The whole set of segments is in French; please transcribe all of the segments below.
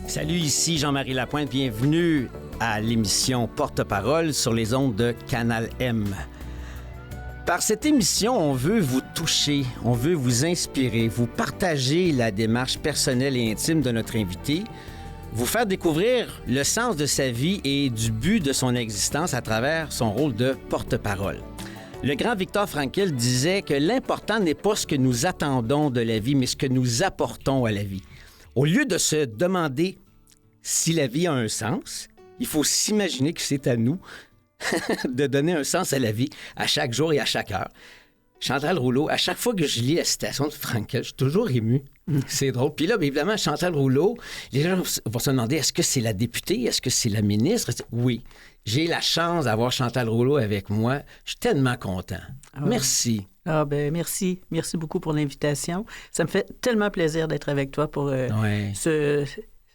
Salut, ici Jean-Marie Lapointe. Bienvenue à l'émission Porte-parole sur les ondes de Canal M. Par cette émission, on veut vous toucher, on veut vous inspirer, vous partager la démarche personnelle et intime de notre invité, vous faire découvrir le sens de sa vie et du but de son existence à travers son rôle de porte-parole. Le grand Viktor Frankl disait que l'important n'est pas ce que nous attendons de la vie, mais ce que nous apportons à la vie. Au lieu de se demander si la vie a un sens, il faut s'imaginer que c'est à nous de donner un sens à la vie à chaque jour et à chaque heure. Chantal Rouleau, à chaque fois que je lis la citation de Frankl, je suis toujours ému. C'est drôle. Puis là, bien évidemment, Chantal Rouleau, les gens vont se demander, est-ce que c'est la députée? Est-ce que c'est la ministre? Oui. J'ai la chance d'avoir Chantal Rouleau avec moi. Je suis tellement content. Merci. Merci. Merci beaucoup pour l'invitation. Ça me fait tellement plaisir d'être avec toi pour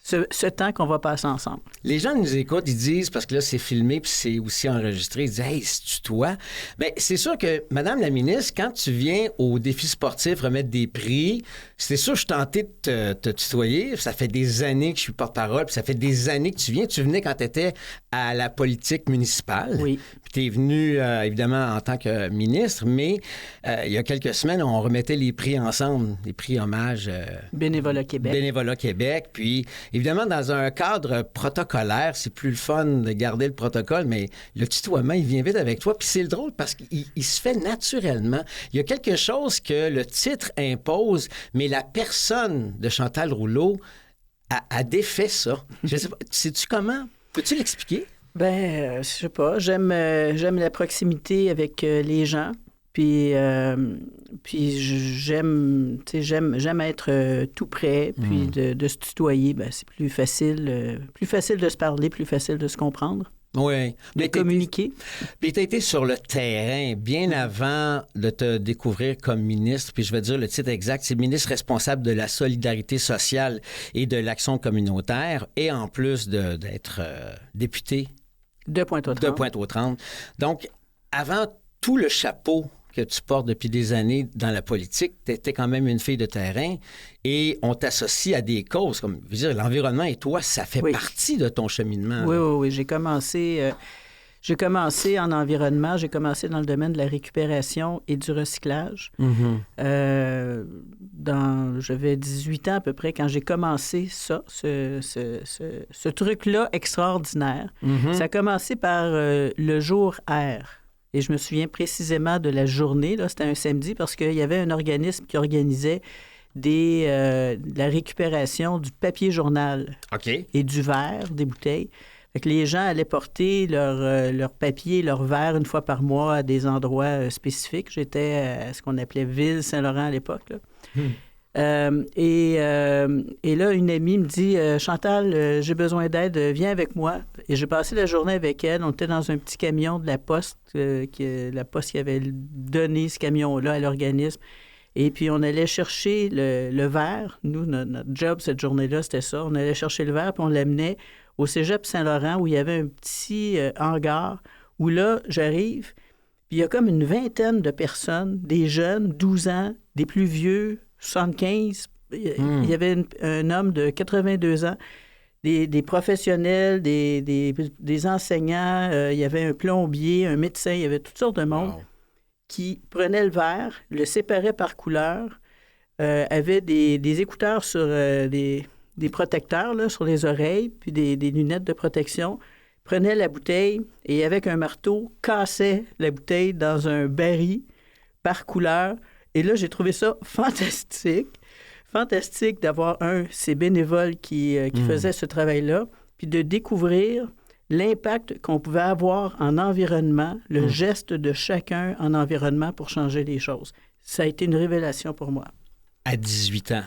ce temps qu'on va passer ensemble. Les gens nous écoutent, ils disent, parce que là, c'est filmé puis c'est aussi enregistré, ils disent « Hey, c'est-tu toi? » Bien, c'est sûr que, Madame la ministre, quand tu viens au défi sportif remettre des prix, c'est sûr que je suis tenté de te tutoyer. Ça fait des années que je suis porte-parole, puis ça fait des années que tu viens. Tu venais quand tu étais à la politique municipale. Oui. Puis tu es venu, évidemment, en tant que ministre, mais il y a quelques semaines, on remettait les prix ensemble, les prix hommage... Bénévolat Québec. Bénévolat Québec, puis... Évidemment, dans un cadre protocolaire, c'est plus le fun de garder le protocole, mais le tutoiement, il vient vite avec toi. Puis c'est le drôle parce qu'il se fait naturellement. Il y a quelque chose que le titre impose, mais la personne de Chantal Rouleau a défait ça. Je sais pas, sais-tu comment? Peux-tu l'expliquer? Je sais pas. J'aime la proximité avec les gens. Puis j'aime être tout près, puis de se tutoyer, c'est plus facile de se parler, plus facile de se comprendre. Oui. De communiquer. Puis tu as été sur le terrain bien avant de te découvrir comme ministre, puis je vais dire le titre exact, c'est ministre responsable de la solidarité sociale et de l'action communautaire, et en plus d'être député de Pointe-aux-Trembles. Donc, avant tout le chapeau que tu portes depuis des années dans la politique, tu étais quand même une fille de terrain et on t'associe à des causes, comme je veux dire, l'environnement et toi, ça fait partie de ton cheminement. Oui. J'ai commencé en environnement, j'ai commencé dans le domaine de la récupération et du recyclage. J'avais 18 ans à peu près quand j'ai commencé ça, ce truc-là extraordinaire. Ça a commencé par le jour R. Et je me souviens précisément de la journée, là, c'était un samedi, parce qu'il y avait un organisme qui organisait de la récupération du papier journal et du verre, des bouteilles. Fait que les gens allaient porter leur papier, leur verre une fois par mois à des endroits spécifiques. J'étais à ce qu'on appelait Ville-Saint-Laurent à l'époque, là. Et là, une amie me dit « Chantal, j'ai besoin d'aide, viens avec moi. » Et j'ai passé la journée avec elle. On était dans un petit camion de la Poste, la Poste qui avait donné ce camion-là à l'organisme. Et puis, on allait chercher le verre. Nous, notre job cette journée-là, c'était ça. On allait chercher le verre, puis on l'amenait au Cégep Saint-Laurent, où il y avait un petit hangar, où là, j'arrive, puis il y a comme une vingtaine de personnes, des jeunes, 12 ans, des plus vieux, 75. Il y avait un homme de 82 ans, des professionnels, des enseignants, il y avait un plombier, un médecin, il y avait toutes sortes de monde qui prenaient le verre, le séparaient par couleur, avaient des écouteurs sur des protecteurs là, sur les oreilles, puis des lunettes de protection, prenaient la bouteille et avec un marteau, cassaient la bouteille dans un baril par couleur. Et là, j'ai trouvé ça fantastique d'avoir ces bénévoles qui faisaient ce travail-là, puis de découvrir l'impact qu'on pouvait avoir en environnement, le geste de chacun en environnement pour changer les choses. Ça a été une révélation pour moi. À 18 ans?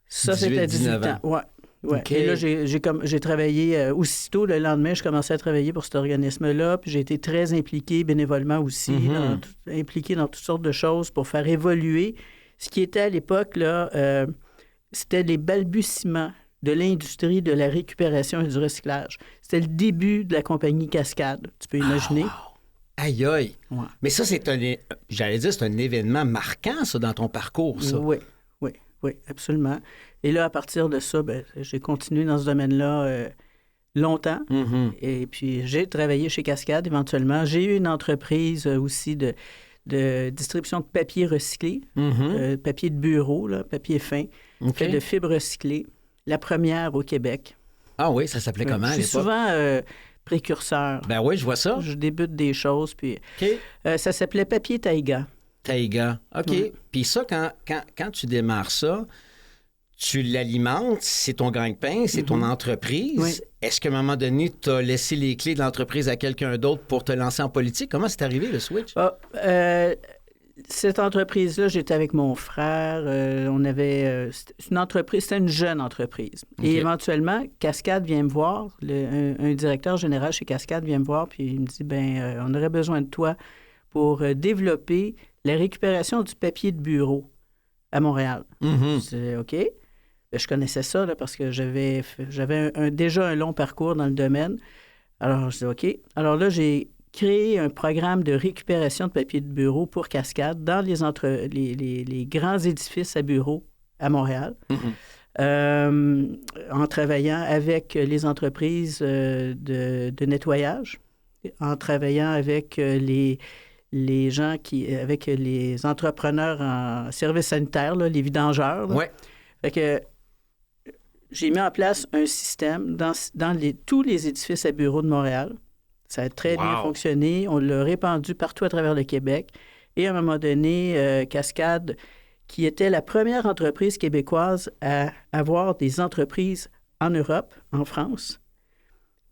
Ça, c'était à 18 ans, oui. Ouais. Okay. Et là, j'ai travaillé aussitôt, le lendemain, je commençais à travailler pour cet organisme-là, puis j'ai été très impliqué bénévolement aussi, impliqué dans toutes sortes de choses pour faire évoluer ce qui était à l'époque, là, c'était les balbutiements de l'industrie de la récupération et du recyclage. C'était le début de la compagnie Cascade, tu peux imaginer. Aïe, aïe. Ouais. Mais ça, c'est un événement marquant, ça, dans ton parcours, ça. Oui. Oui, absolument. Et là, à partir de ça, j'ai continué dans ce domaine-là longtemps. Mm-hmm. Et puis, j'ai travaillé chez Cascade éventuellement. J'ai eu une entreprise aussi de distribution de papier recyclé, papier de bureau, là, papier fin, fait de fibres recyclées. La première au Québec. Ah oui, ça s'appelait comment à l'époque? Je suis souvent précurseur. Ben oui, je vois ça. Je débute des choses, puis ça s'appelait papier taïga. Taïga, OK. Puis ça, quand tu démarres ça, tu l'alimentes, c'est ton gagne-pain, c'est ton entreprise. Oui. Est-ce qu'à un moment donné, tu as laissé les clés de l'entreprise à quelqu'un d'autre pour te lancer en politique? Comment c'est arrivé, le switch? Cette entreprise-là, j'étais avec mon frère. On avait... c'était une entreprise, c'était une jeune entreprise. Okay. Et éventuellement, Cascade vient me voir. Un directeur général chez Cascade vient me voir, puis il me dit, on aurait besoin de toi pour développer la récupération du papier de bureau à Montréal. Mm-hmm. Je dis, OK. Je connaissais ça là, parce que j'avais déjà un long parcours dans le domaine. Alors, je dis OK. Alors là, j'ai créé un programme de récupération de papier de bureau pour Cascade dans les grands édifices à bureaux à Montréal, en travaillant avec les entreprises de nettoyage, en travaillant avec les gens avec les entrepreneurs en service sanitaire, là, les vidangeurs. Oui. Fait que j'ai mis en place un système dans tous les édifices à bureaux de Montréal. Ça a très bien fonctionné. On l'a répandu partout à travers le Québec. Et à un moment donné, Cascade, qui était la première entreprise québécoise à avoir des entreprises en Europe, en France,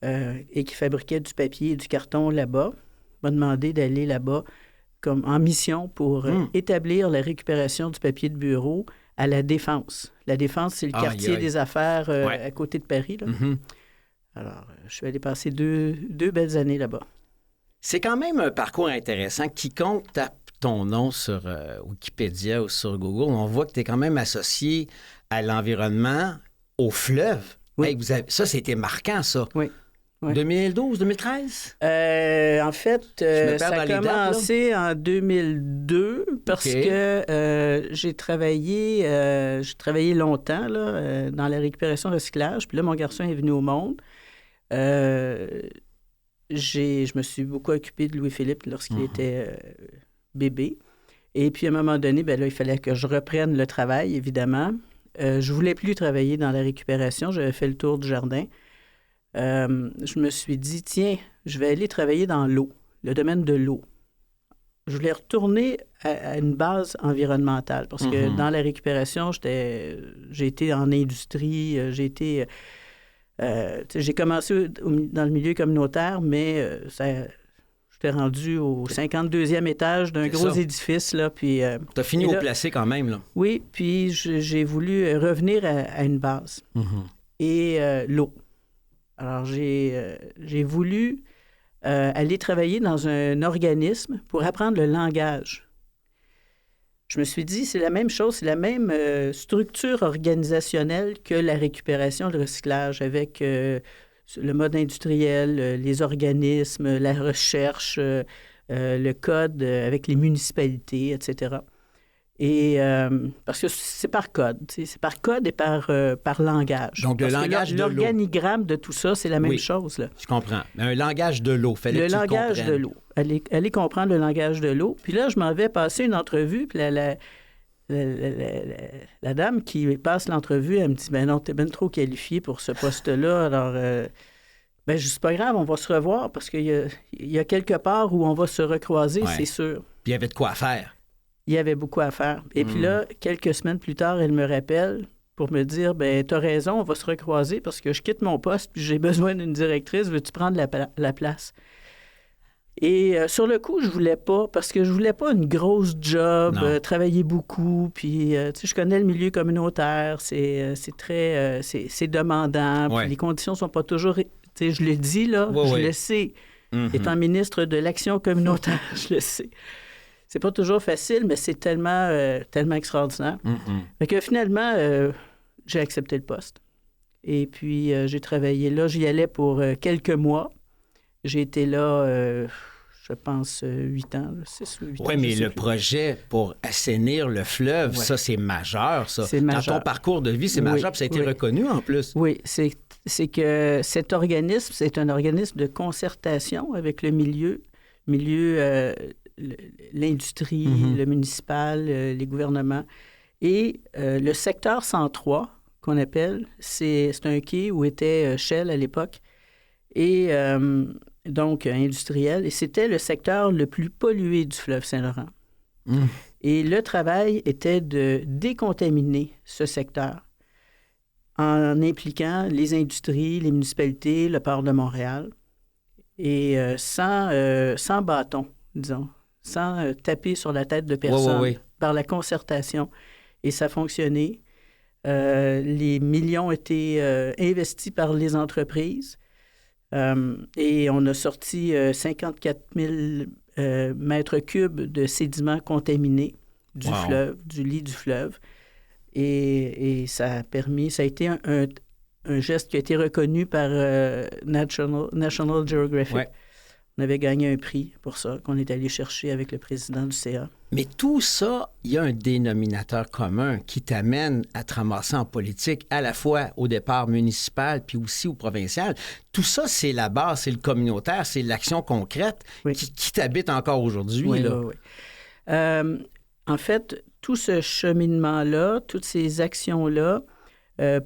et qui fabriquait du papier et du carton là-bas, m'a demandé d'aller là-bas comme en mission pour établir la récupération du papier de bureau à la Défense. La Défense, c'est le quartier des affaires à côté de Paris. Là. Mm-hmm. Alors, je suis allé passer deux belles années là-bas. C'est quand même un parcours intéressant. Quiconque tape ton nom sur Wikipédia ou sur Google, on voit que tu es quand même associé à l'environnement, au fleuve. Oui. Hey, ça, c'était marquant, ça. Oui. Oui. 2012, 2013? En fait, ça a commencé en 2002 parce que j'ai travaillé longtemps là, dans la récupération recyclage. Puis là, mon garçon est venu au monde. Je me suis beaucoup occupé de Louis-Philippe lorsqu'il était bébé. Et puis, à un moment donné, là, il fallait que je reprenne le travail, évidemment. Je voulais plus travailler dans la récupération. J'avais fait le tour du jardin. Je me suis dit, tiens, je vais aller travailler dans l'eau, le domaine de l'eau. Je voulais retourner à une base environnementale parce que dans la récupération, j'ai été en industrie, j'ai commencé dans le milieu communautaire, mais j'étais rendu au 52e étage d'un gros édifice. Là, puis, t'as fini au placé quand même, là. Oui, puis j'ai voulu revenir à une base. Et l'eau. Alors, j'ai voulu aller travailler dans un organisme pour apprendre le langage. Je me suis dit, c'est la même chose, c'est la même structure organisationnelle que la récupération, le recyclage, avec le mode industriel, les organismes, la recherche, le code avec les municipalités, etc. Et parce que c'est par code, c'est par code et par langage. Donc, le langage de l'eau. L'organigramme de tout ça, c'est la même chose. Là. Je comprends. Un langage de l'eau, fallait que tu le comprennes. Le langage de l'eau. Aller comprendre le langage de l'eau. Puis là, je m'en vais passer une entrevue, puis la dame qui passe l'entrevue, elle me dit, non, t'es bien trop qualifié pour ce poste-là, alors... je dis, c'est pas grave, on va se revoir, parce qu'il y a quelque part où on va se recroiser, c'est sûr. Puis il y avait de quoi faire. Il y avait beaucoup à faire. Et puis là, quelques semaines plus tard, elle me rappelle pour me dire, t'as raison, on va se recroiser parce que je quitte mon poste puis j'ai besoin d'une directrice, veux-tu prendre la place? Et sur le coup, je voulais pas parce que je voulais pas une grosse job, travailler beaucoup, puis je connais le milieu communautaire, c'est très... c'est demandant, puis les conditions sont pas toujours... je le dis, là, je le sais. Étant ministre de l'Action communautaire, je le sais. C'est pas toujours facile, mais c'est tellement extraordinaire. Fait que finalement, j'ai accepté le poste. Et puis, j'ai travaillé là. J'y allais pour quelques mois. J'ai été là, je pense, 8 ans, 6 ou 8 ans. Oui, mais le projet pour assainir le fleuve, ça, c'est majeur, ça. C'est majeur. Dans ton parcours de vie, c'est majeur, puis ça a été reconnu en plus. Oui, c'est que cet organisme, c'est un organisme de concertation avec le milieu, l'industrie, le municipal, les gouvernements. Et le secteur 103, qu'on appelle, c'est un quai où était Shell à l'époque, et donc industriel, et c'était le secteur le plus pollué du fleuve Saint-Laurent. Et le travail était de décontaminer ce secteur en impliquant les industries, les municipalités, le port de Montréal, et sans bâton, disons, sans taper sur la tête de personne, par la concertation. Et ça a fonctionné. Les millions étaient investis par les entreprises et on a sorti 54 000 mètres cubes de sédiments contaminés du fleuve, du lit du fleuve. Et ça a permis, ça a été un geste qui a été reconnu par National Geographic. Ouais. On avait gagné un prix pour ça, qu'on est allé chercher avec le président du CA. Mais tout ça, il y a un dénominateur commun qui t'amène à te ramasser en politique, à la fois au départ municipal puis aussi au provincial. Tout ça, c'est la base, c'est le communautaire, c'est l'action concrète qui t'habite encore aujourd'hui. Oui, là. Oui. En fait, tout ce cheminement-là, toutes ces actions-là,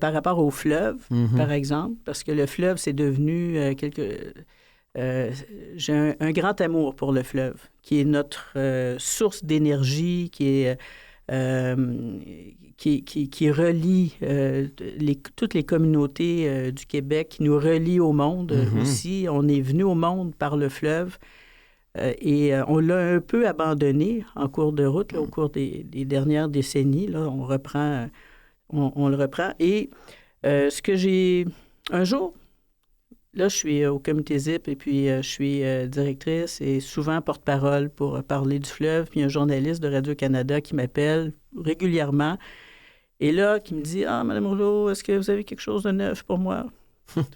par rapport au fleuve, par exemple, parce que le fleuve, c'est devenu j'ai un grand amour pour le fleuve, qui est notre source d'énergie, qui relie toutes les communautés du Québec, qui nous relie au monde aussi. On est venu au monde par le fleuve et on l'a un peu abandonné en cours de route, là, au cours des dernières décennies. Là, on le reprend. Et ce que j'ai... Un jour... Là, je suis au comité ZIP et puis je suis directrice et souvent porte-parole pour parler du fleuve. Puis il y a un journaliste de Radio-Canada qui m'appelle régulièrement et là, qui me dit « Ah, Mme Rouleau, est-ce que vous avez quelque chose de neuf pour moi? »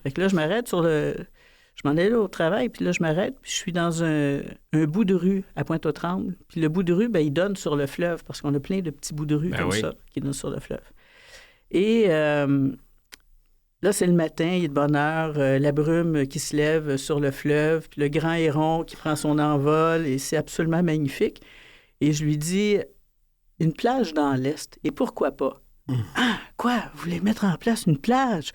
Fait que là, je m'arrête Je m'en allais au travail, puis là, je m'arrête, puis je suis dans un bout de rue à Pointe-aux-Trembles. Puis le bout de rue, il donne sur le fleuve parce qu'on a plein de petits bouts de rue ça qui donnent sur le fleuve. Et... là, c'est le matin, il est de bonne heure, la brume qui se lève sur le fleuve, puis le grand héron qui prend son envol, et c'est absolument magnifique. Et je lui dis, une plage dans l'Est, et pourquoi pas? Ah, quoi? Vous voulez mettre en place une plage?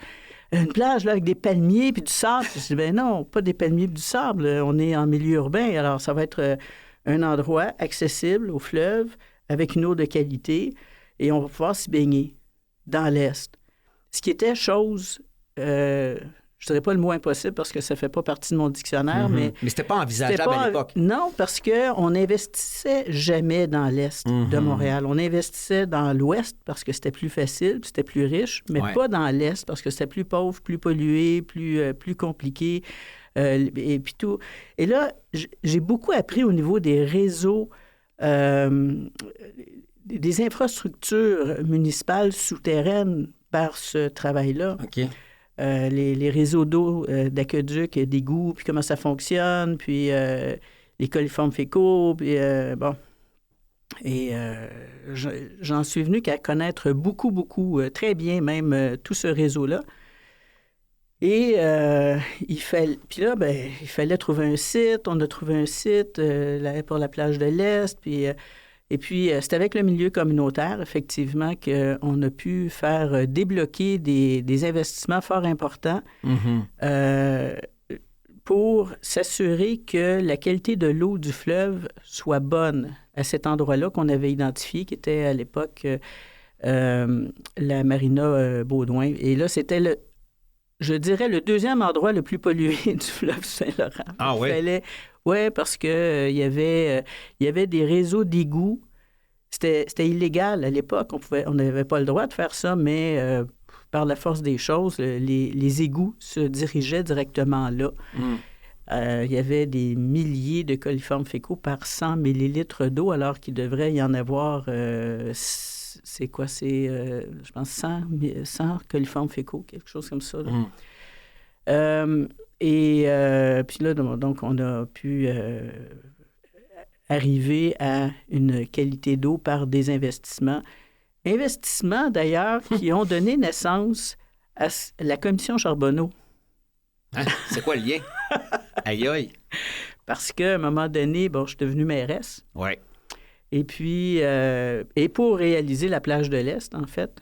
Une plage là, avec des palmiers puis du sable? Je dis, ben non, pas des palmiers puis du sable, on est en milieu urbain, alors ça va être un endroit accessible au fleuve, avec une eau de qualité, et on va pouvoir s'y baigner dans l'Est. Ce qui était chose, je ne dirais pas le mot impossible parce que ça ne fait pas partie de mon dictionnaire, mais... Mais c'était pas envisageable à l'époque. Non, parce qu'on n'investissait jamais dans l'Est de Montréal. On investissait dans l'Ouest parce que c'était plus facile, puis c'était plus riche, mais pas dans l'Est parce que c'était plus pauvre, plus pollué, plus compliqué, et puis tout. Et là, j'ai beaucoup appris au niveau des réseaux... des infrastructures municipales souterraines par ce travail-là. OK. Les réseaux d'eau, d'aqueduc, d'égouts, puis comment ça fonctionne, puis les coliformes fécaux, puis bon. Et j'en suis venu qu'à connaître beaucoup, très bien même tout ce réseau-là. Et il fallait trouver un site. On a trouvé un site pour la plage de l'Est, puis... Et puis, c'est avec le milieu communautaire, effectivement, qu'on a pu faire débloquer des investissements fort importants pour s'assurer que la qualité de l'eau du fleuve soit bonne à cet endroit-là qu'on avait identifié, qui était à l'époque la marina Baudouin. Et là, c'était je dirais, le deuxième endroit le plus pollué du fleuve Saint-Laurent. Ah oui? Oui, parce que il y avait des réseaux d'égouts. C'était illégal à l'époque. On n'avait pas le droit de faire ça, mais par la force des choses, les égouts se dirigeaient directement là. Il y avait des milliers de coliformes fécaux par 100 millilitres d'eau, alors qu'il devrait y en avoir... c'est quoi? C'est, je pense, 100 coliformes fécaux, quelque chose comme ça. Puis là, donc, on a pu arriver à une qualité d'eau par des investissements. Investissements, d'ailleurs, qui ont donné naissance à la commission Charbonneau. Hein? C'est quoi le lien? Aïe, aïe. Parce qu'à un moment donné, bon, je suis devenue mairesse. Oui. Et puis, et pour réaliser la plage de l'Est, en fait.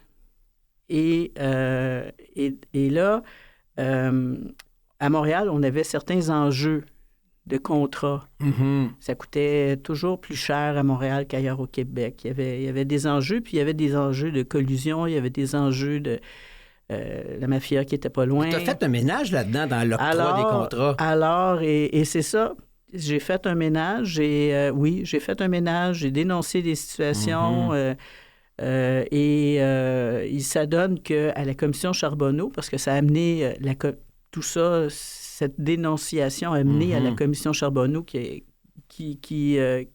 Et là, à Montréal, on avait certains enjeux de contrat. Mm-hmm. Ça coûtait toujours plus cher à Montréal qu'ailleurs au Québec. Il y avait des enjeux, puis il y avait des enjeux de collusion, il y avait des enjeux de la mafia qui était pas loin. Tu as fait un ménage là-dedans dans l'octroi des contrats. Alors, et c'est ça. J'ai fait un ménage. Oui, j'ai fait un ménage. J'ai dénoncé des situations. Il s'adonne qu'à la commission Charbonneau, parce que ça a amené tout ça, cette dénonciation a amené à la commission Charbonneau qui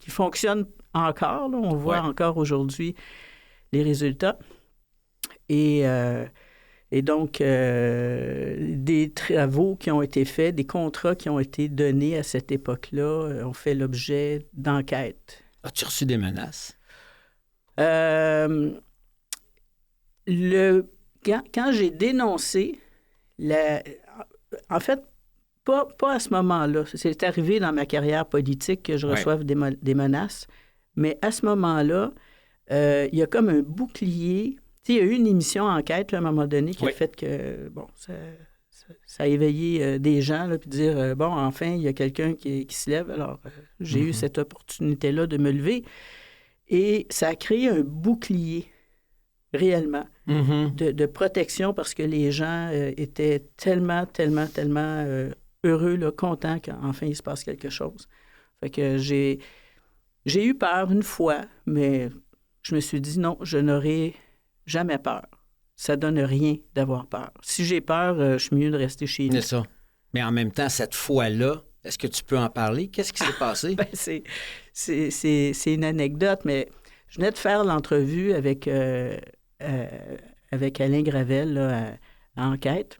fonctionne encore. Là. On voit encore aujourd'hui les résultats. Et donc, des travaux qui ont été faits, des contrats qui ont été donnés à cette époque-là ont fait l'objet d'enquêtes. As-tu reçu des menaces? Quand j'ai dénoncé, en fait, pas à ce moment-là. C'est arrivé dans ma carrière politique que je reçoive des menaces. Mais à ce moment-là, il y a comme un bouclier. Tu sais, il y a eu une émission enquête là, à un moment donné qui a fait que, bon, ça a éveillé des gens, là, puis dire, bon, enfin, il y a quelqu'un qui se lève. Alors, j'ai eu cette opportunité-là de me lever. Et ça a créé un bouclier, réellement, de protection parce que les gens étaient tellement heureux, là, contents qu'enfin il se passe quelque chose. Fait que j'ai eu peur une fois, mais je me suis dit non, je n'aurai jamais peur. Ça donne rien d'avoir peur. Si j'ai peur, je suis mieux de rester chez nous. C'est ça. Mais en même temps, cette fois-là, est-ce que tu peux en parler? Qu'est-ce qui s'est passé? Ben, c'est une anecdote, mais je venais de faire l'entrevue avec Alain Gravel là, à Enquête.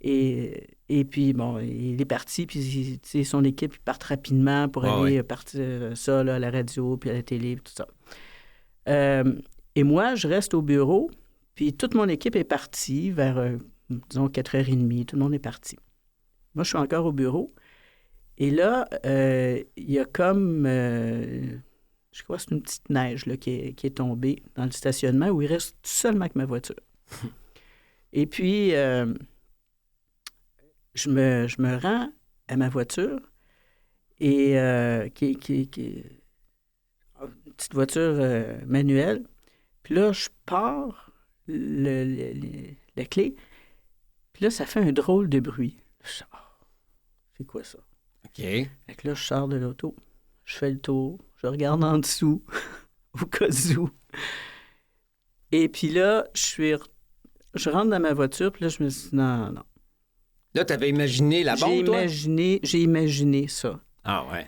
Et puis, bon, il est parti, puis son équipe part rapidement pour aller partir ça là, à la radio, puis à la télé, puis tout ça. Et moi, je reste au bureau, puis toute mon équipe est partie vers, disons, 4h30. Tout le monde est parti. Moi, je suis encore au bureau. Et là, il y a comme, je crois que c'est une petite neige là, qui est tombée dans le stationnement où il reste seulement que ma voiture. Et puis, je me rends à ma voiture et qui est une petite voiture manuelle. Puis là, je pars la clé. Puis là, ça fait un drôle de bruit. Je dis, c'est quoi ça? OK. Fait que là, je sors de l'auto, je fais le tour, je regarde en dessous, au cas où. Et puis là, je rentre dans ma voiture, puis là, je me dis, non. Là, tu avais imaginé la bombe, toi? J'ai imaginé ça. Ah ouais.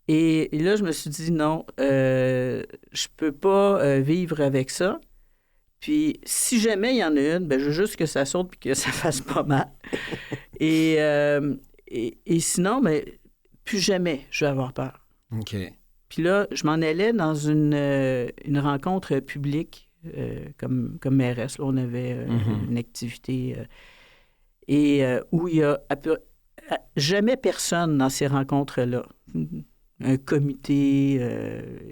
Et là, je me suis dit, non, je peux pas vivre avec ça. Puis, si jamais il y en a une, ben, je veux juste que ça saute puis que ça fasse pas mal. Et sinon, mais plus jamais je vais avoir peur. OK. Puis là, je m'en allais dans une rencontre publique comme mairesse. Là, on avait une activité où il y a jamais personne dans ces rencontres-là. Un comité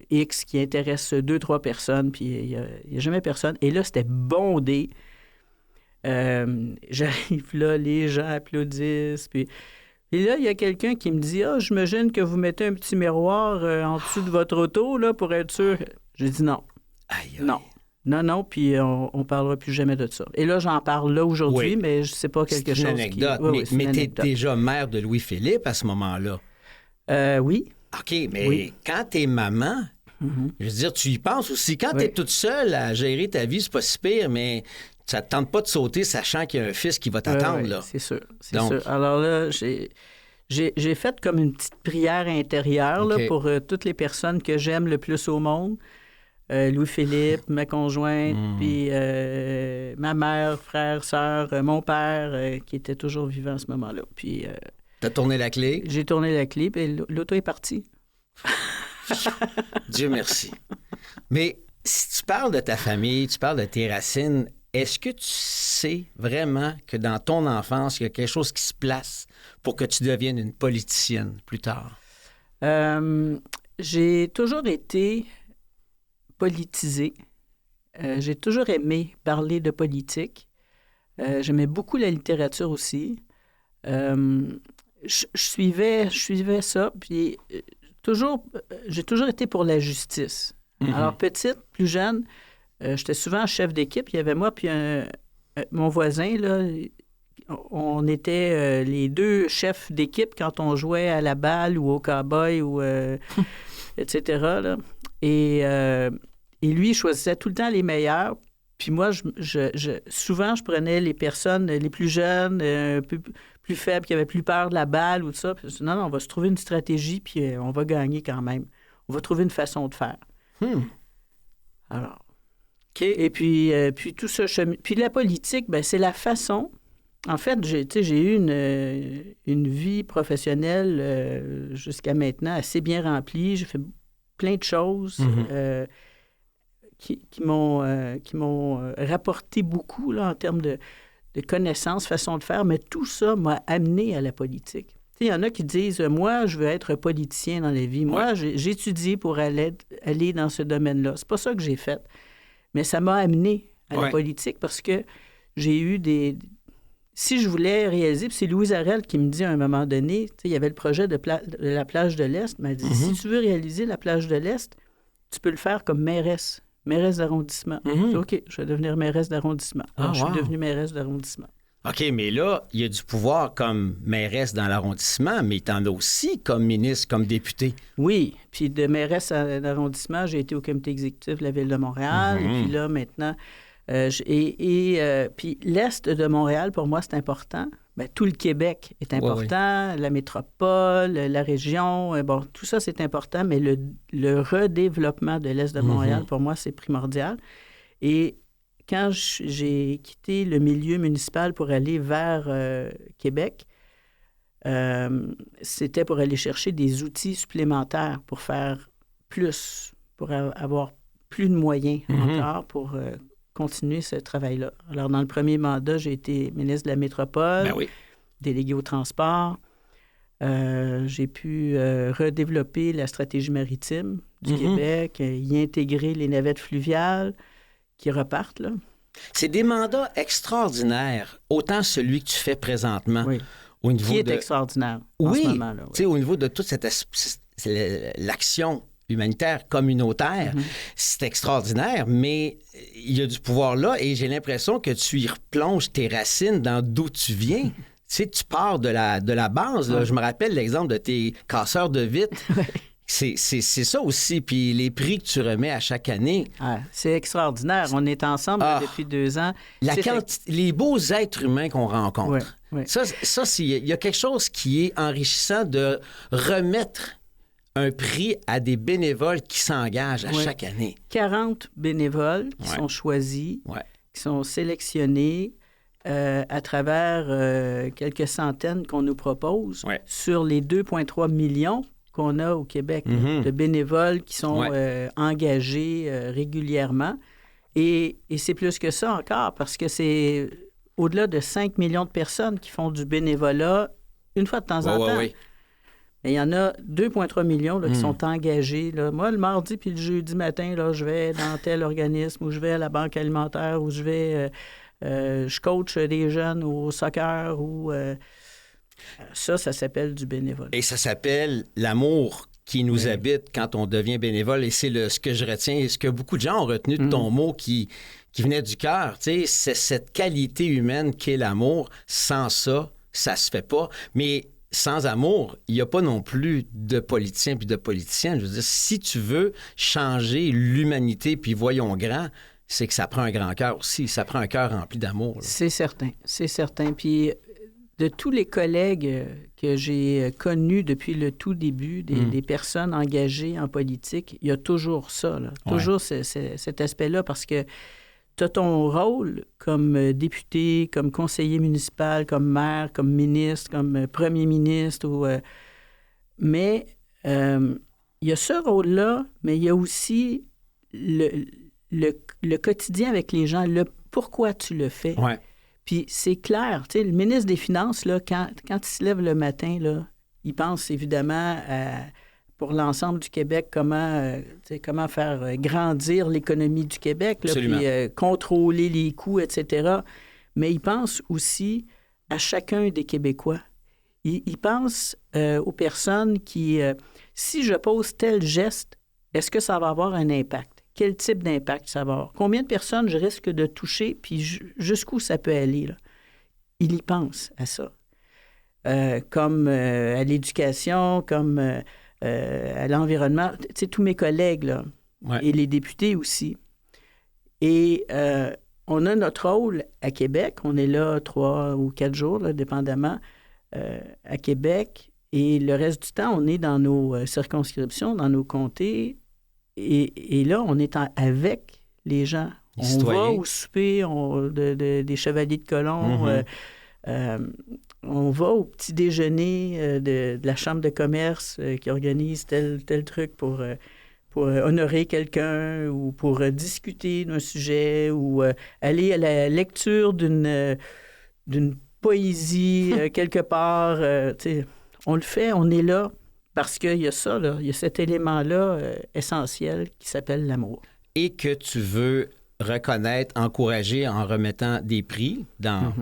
X qui intéresse 2-3 personnes, puis il n'y a jamais personne. Et là, c'était bondé. J'arrive là, les gens applaudissent, puis... Et là, il y a quelqu'un qui me dit « Ah, j'imagine que vous mettez un petit miroir en dessous de votre auto là, pour être sûr. » J'ai dit non. Aïe. Non, puis on ne parlera plus jamais de ça. Et là, j'en parle là aujourd'hui, mais je ne sais pas quelque chose. C'est une anecdote. Mais tu es déjà maire de Louis-Philippe à ce moment-là. Oui. OK, mais quand tu es maman, je veux dire, tu y penses aussi. Quand tu es toute seule à gérer ta vie, c'est pas si pire, mais... Ça ne te tente pas de sauter sachant qu'il y a un fils qui va t'attendre, là. C'est sûr, sûr. Alors là, j'ai fait comme une petite prière intérieure là, pour toutes les personnes que j'aime le plus au monde. Louis-Philippe, ma conjointe, puis ma mère, frère, sœur, mon père, qui était toujours vivant à ce moment-là. Puis... T'as tourné la clé? J'ai tourné la clé, puis l'auto est partie. Dieu merci. Mais si tu parles de ta famille, tu parles de tes racines, est-ce que tu sais vraiment que dans ton enfance, il y a quelque chose qui se place pour que tu deviennes une politicienne plus tard? J'ai toujours été politisée. J'ai toujours aimé parler de politique. J'aimais beaucoup la littérature aussi. Je suivais ça, puis j'ai toujours été pour la justice. Mm-hmm. Alors, petite, plus jeune, j'étais souvent chef d'équipe. Il y avait moi puis mon voisin, là, on était les deux chefs d'équipe quand on jouait à la balle ou au cow-boy ou etc. Là. Et lui, il choisissait tout le temps les meilleurs. Puis moi, souvent, je prenais les personnes les plus jeunes, un peu plus faibles, qui avaient plus peur de la balle ou tout ça. Puis je dis, non, on va se trouver une stratégie, puis on va gagner quand même. On va trouver une façon de faire. Alors, OK. Et puis tout ça, puis la politique, ben c'est la façon. En fait, j'ai eu une vie professionnelle jusqu'à maintenant assez bien remplie. J'ai fait plein de choses. Qui m'ont rapporté beaucoup là, en termes de connaissances, façon de faire, mais tout ça m'a amené à la politique. Il y en a qui disent « Moi, je veux être politicien dans la vie. Moi, j'ai étudié pour aller dans ce domaine-là. » C'est pas ça que j'ai fait. Mais ça m'a amené à la politique parce que j'ai eu des... Si je voulais réaliser, puis c'est Louise Arel qui me dit à un moment donné, il y avait le projet de la plage de l'Est, elle m'a dit « Si tu veux réaliser la plage de l'Est, tu peux le faire comme mairesse d'arrondissement. OK, je vais devenir mairesse d'arrondissement. Alors, je suis devenue mairesse d'arrondissement. OK, mais là, il y a du pouvoir comme mairesse dans l'arrondissement, mais tu en as aussi comme ministre, comme député. Oui, puis de mairesse d'arrondissement, j'ai été au comité exécutif de la Ville de Montréal. Et puis là, maintenant, puis l'Est de Montréal, pour moi, c'est important. Bien, tout le Québec est important, la métropole, la région, bon, tout ça, c'est important, mais le redéveloppement de l'Est de Montréal, pour moi, c'est primordial. Et quand j'ai quitté le milieu municipal pour aller vers Québec, c'était pour aller chercher des outils supplémentaires pour faire plus, pour avoir plus de moyens encore pour... continuer ce travail-là. Alors, dans le premier mandat, j'ai été ministre de la Métropole, délégué au transport. J'ai pu redévelopper la stratégie maritime du Québec, y intégrer les navettes fluviales qui repartent, là. C'est des mandats extraordinaires, autant celui que tu fais présentement. Oui. Au niveau qui est extraordinaire en ce moment-là. Oui, tu sais, au niveau de toute l'action humanitaire, communautaire, c'est extraordinaire, mais il y a du pouvoir là et j'ai l'impression que tu y replonges tes racines dans d'où tu viens. Tu sais, tu pars de la base. Là. Je me rappelle l'exemple de tes casseurs de vitres. C'est ça aussi. Puis les prix que tu remets à chaque année. C'est extraordinaire. On est ensemble depuis 2 ans. Les beaux êtres humains qu'on rencontre. Ça, il y a quelque chose qui est enrichissant de remettre un prix à des bénévoles qui s'engagent à chaque année. 40 bénévoles qui sont choisis, qui sont sélectionnés à travers quelques centaines qu'on nous propose sur les 2,3 millions qu'on a au Québec de bénévoles qui sont engagés régulièrement. Et c'est plus que ça encore parce que c'est au-delà de 5 millions de personnes qui font du bénévolat une fois de temps en temps. Mais il y en a 2,3 millions là, qui sont engagés. Là. Moi, le mardi puis le jeudi matin, là, je vais dans tel organisme ou je vais à la banque alimentaire ou je vais... je coach des jeunes au soccer ou... ça s'appelle du bénévolat. Et ça s'appelle l'amour qui nous habite quand on devient bénévole. Et c'est ce que je retiens et ce que beaucoup de gens ont retenu de ton mot qui venait du cœur. Tu sais, c'est cette qualité humaine qu'est l'amour. Sans ça, ça se fait pas. Mais... sans amour, il n'y a pas non plus de politiciens puis de politiciennes. Je veux dire, si tu veux changer l'humanité puis voyons grand, c'est que ça prend un grand cœur aussi. Ça prend un cœur rempli d'amour. Là. C'est certain. Puis de tous les collègues que j'ai connus depuis le tout début, des personnes engagées en politique, il y a toujours ça, là. Toujours cet aspect-là, parce que tu as ton rôle comme député, comme conseiller municipal, comme maire, comme ministre, comme premier ministre, mais il y a ce rôle-là, mais il y a aussi le quotidien avec les gens, le pourquoi tu le fais. Ouais. Puis c'est clair, tu sais, le ministre des Finances, là, quand il se lève le matin, là, il pense évidemment pour l'ensemble du Québec, comment faire grandir l'économie du Québec, là, puis contrôler les coûts, etc. Mais il pense aussi à chacun des Québécois. Il pense aux personnes qui, si je pose tel geste, est-ce que ça va avoir un impact? Quel type d'impact ça va avoir? Combien de personnes je risque de toucher, puis jusqu'où ça peut aller, là? Il y pense à ça. Comme à l'éducation, comme à l'environnement. Tu sais, tous mes collègues, là, et les députés aussi. Et on a notre rôle à Québec. On est là 3 ou 4 jours, là, dépendamment, à Québec. Et le reste du temps, on est dans nos circonscriptions, dans nos comtés. Et là, on est avec les gens. On va au souper des Chevaliers de Colomb. On va au petit déjeuner de la Chambre de commerce qui organise tel truc pour honorer quelqu'un ou pour discuter d'un sujet ou aller à la lecture d'une poésie quelque part. On le fait, on est là. Parce qu'il y a ça, là, il y a cet élément-là essentiel qui s'appelle l'amour. Et que tu veux reconnaître, encourager en remettant des prix dans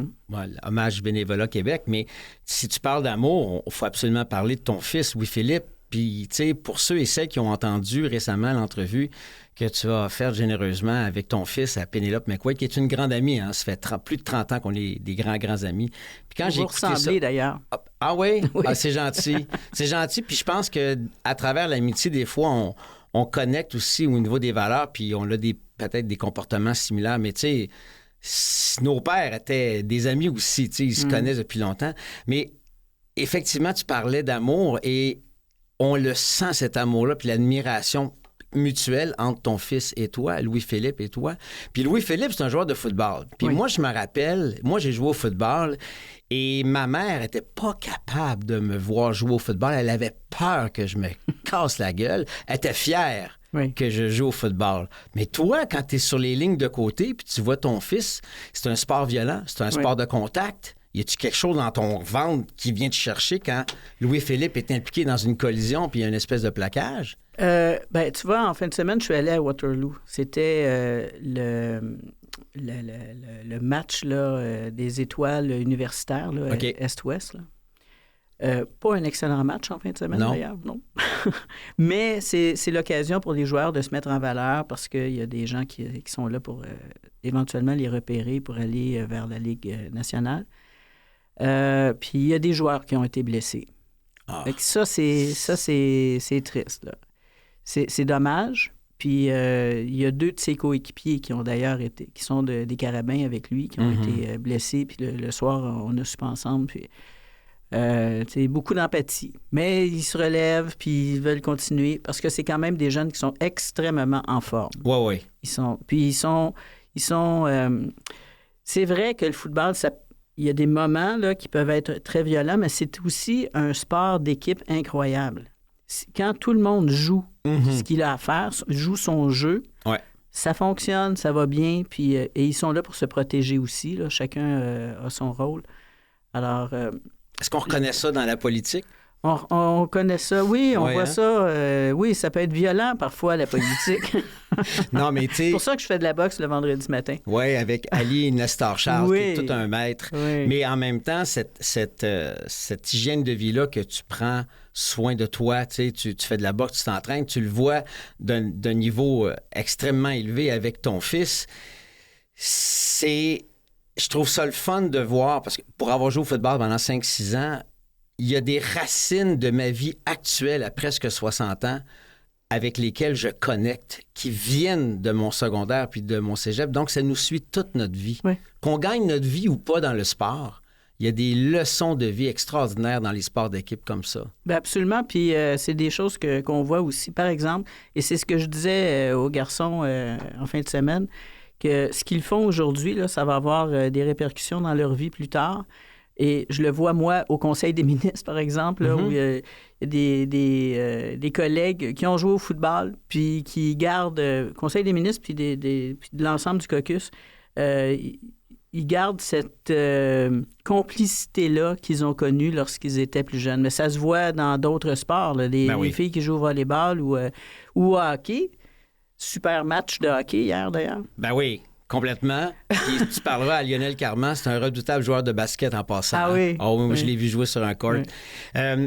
Hommage Bénévolat Québec. Mais si tu parles d'amour, il faut absolument parler de ton fils, Louis-Philippe. Puis, tu sais, pour ceux et celles qui ont entendu récemment l'entrevue que tu as offerte généreusement avec ton fils à Pénélope McQuaid, qui est une grande amie. Hein? Ça fait plus de 30 ans qu'on est des grands amis. Puis quand j'ai écouté ça... d'ailleurs. Ah oui? Oui. Ah, c'est gentil. C'est gentil. Puis je pense qu'à travers l'amitié, des fois, on connecte aussi au niveau des valeurs, puis on a peut-être des comportements similaires. Mais tu sais, nos pères étaient des amis aussi. Tu sais, ils se connaissent depuis longtemps. Mais effectivement, tu parlais d'amour et on le sent, cet amour-là, puis l'admiration mutuelle entre ton fils et toi, Louis-Philippe et toi. Puis Louis-Philippe, c'est un joueur de football. Puis moi, je me rappelle, j'ai joué au football et ma mère était pas capable de me voir jouer au football. Elle avait peur que je me casse la gueule. Elle était fière que je joue au football. Mais toi, quand tu es sur les lignes de côté puis tu vois ton fils, c'est un sport violent, c'est un sport de contact. Y a-tu quelque chose dans ton ventre qui vient te chercher quand Louis-Philippe est impliqué dans une collision puis il y a une espèce de plaquage? Tu vois, en fin de semaine, je suis allé à Waterloo. C'était le match là, des étoiles universitaires, là, Est-Ouest. Là. Pas un excellent match en fin de semaine, d'ailleurs, non. Mais c'est l'occasion pour les joueurs de se mettre en valeur parce qu'il y a des gens qui sont là pour éventuellement les repérer pour aller vers la Ligue nationale. Puis il y a des joueurs qui ont été blessés. Fait que ça, c'est triste, là. C'est dommage. Puis il y a 2 de ses coéquipiers qui ont d'ailleurs qui sont des carabins avec lui, qui ont été blessés. Puis le soir, on a soupé ensemble. Puis beaucoup d'empathie. Mais ils se relèvent, puis ils veulent continuer parce que c'est quand même des jeunes qui sont extrêmement en forme. Oui. Ils sont c'est vrai que le football, il y a des moments là, qui peuvent être très violents, mais c'est aussi un sport d'équipe incroyable. Quand tout le monde joue ce qu'il a à faire, joue son jeu, ça fonctionne, ça va bien, puis et ils sont là pour se protéger aussi. Là. Chacun a son rôle. Alors... Est-ce qu'on reconnaît ça dans la politique? On connaît ça, oui, on voit ça. Oui, ça peut être violent parfois, la politique. Non, mais tu sais... C'est pour ça que je fais de la boxe le vendredi matin. Oui, avec Ali Nestor-Charles, qui est tout un maître. Oui. Mais en même temps, cette hygiène de vie-là que tu prends soin de toi, tu fais de la boxe, tu t'entraînes, tu le vois d'un niveau extrêmement élevé avec ton fils. Je trouve ça le fun de voir, parce que pour avoir joué au football pendant 5-6 ans, il y a des racines de ma vie actuelle à presque 60 ans avec lesquelles je connecte, qui viennent de mon secondaire puis de mon cégep. Donc, ça nous suit toute notre vie. Oui. Qu'on gagne notre vie ou pas dans le sport, Il y a des leçons de vie extraordinaires dans les sports d'équipe comme ça. Bien, absolument. Puis c'est des choses qu'on voit aussi. Par exemple, et c'est ce que je disais aux garçons en fin de semaine, que ce qu'ils font aujourd'hui, là, ça va avoir des répercussions dans leur vie plus tard. Et je le vois, moi, au Conseil des ministres, par exemple, là, où il y a des collègues qui ont joué au football, puis qui gardent, Conseil des ministres, puis de l'ensemble du caucus, ils gardent cette complicité-là qu'ils ont connue lorsqu'ils étaient plus jeunes. Mais ça se voit dans d'autres sports, là, les filles qui jouent au volleyball ou au hockey. Super match de hockey hier, d'ailleurs. Ben oui, complètement. Puis tu parleras à Lionel Carman, c'est un redoutable joueur de basket en passant. Ah oui? Oh, oui, je l'ai vu jouer sur un court. Oui.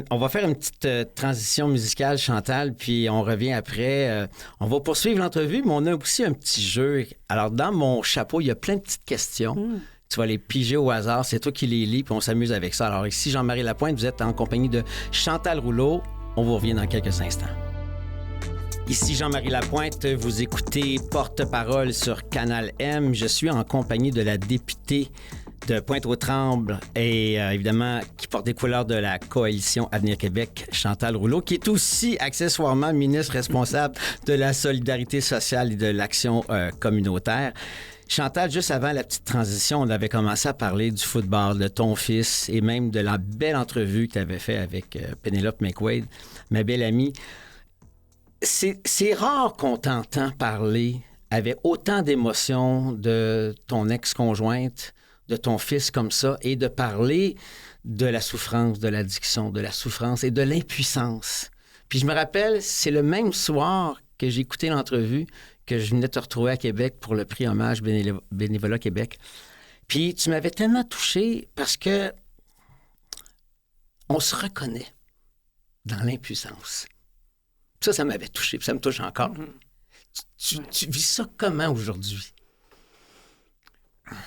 On va faire une petite transition musicale, Chantal, puis on revient après. On va poursuivre l'entrevue, mais on a aussi un petit jeu. Alors, dans mon chapeau, il y a plein de petites questions. Tu vas les piger au hasard. C'est toi qui les lis, puis on s'amuse avec ça. Alors ici, Jean-Marie Lapointe, vous êtes en compagnie de Chantal Rouleau. On vous revient dans quelques instants. Ici Jean-Marie Lapointe, vous écoutez Porte-parole sur Canal M. Je suis en compagnie de la députée de Pointe-aux-Trembles et évidemment qui porte les couleurs de la coalition Avenir Québec, Chantal Rouleau, qui est aussi accessoirement ministre responsable de la solidarité sociale et de l'action communautaire. Chantal, juste avant la petite transition, on avait commencé à parler du football, de ton fils et même de la belle entrevue que tu avais faite avec Penelope McQuaid, ma belle amie. C'est rare qu'on t'entend parler avec autant d'émotion de ton ex-conjointe, de ton fils comme ça, et de parler de la souffrance, de l'addiction, de la souffrance et de l'impuissance. Puis je me rappelle, c'est le même soir que j'ai écouté l'entrevue que je venais te retrouver à Québec pour le prix Hommage Bénévolat Québec. Puis tu m'avais tellement touché parce que on se reconnaît dans l'impuissance. Ça m'avait touché, puis ça me touche encore. Tu vis ça comment aujourd'hui?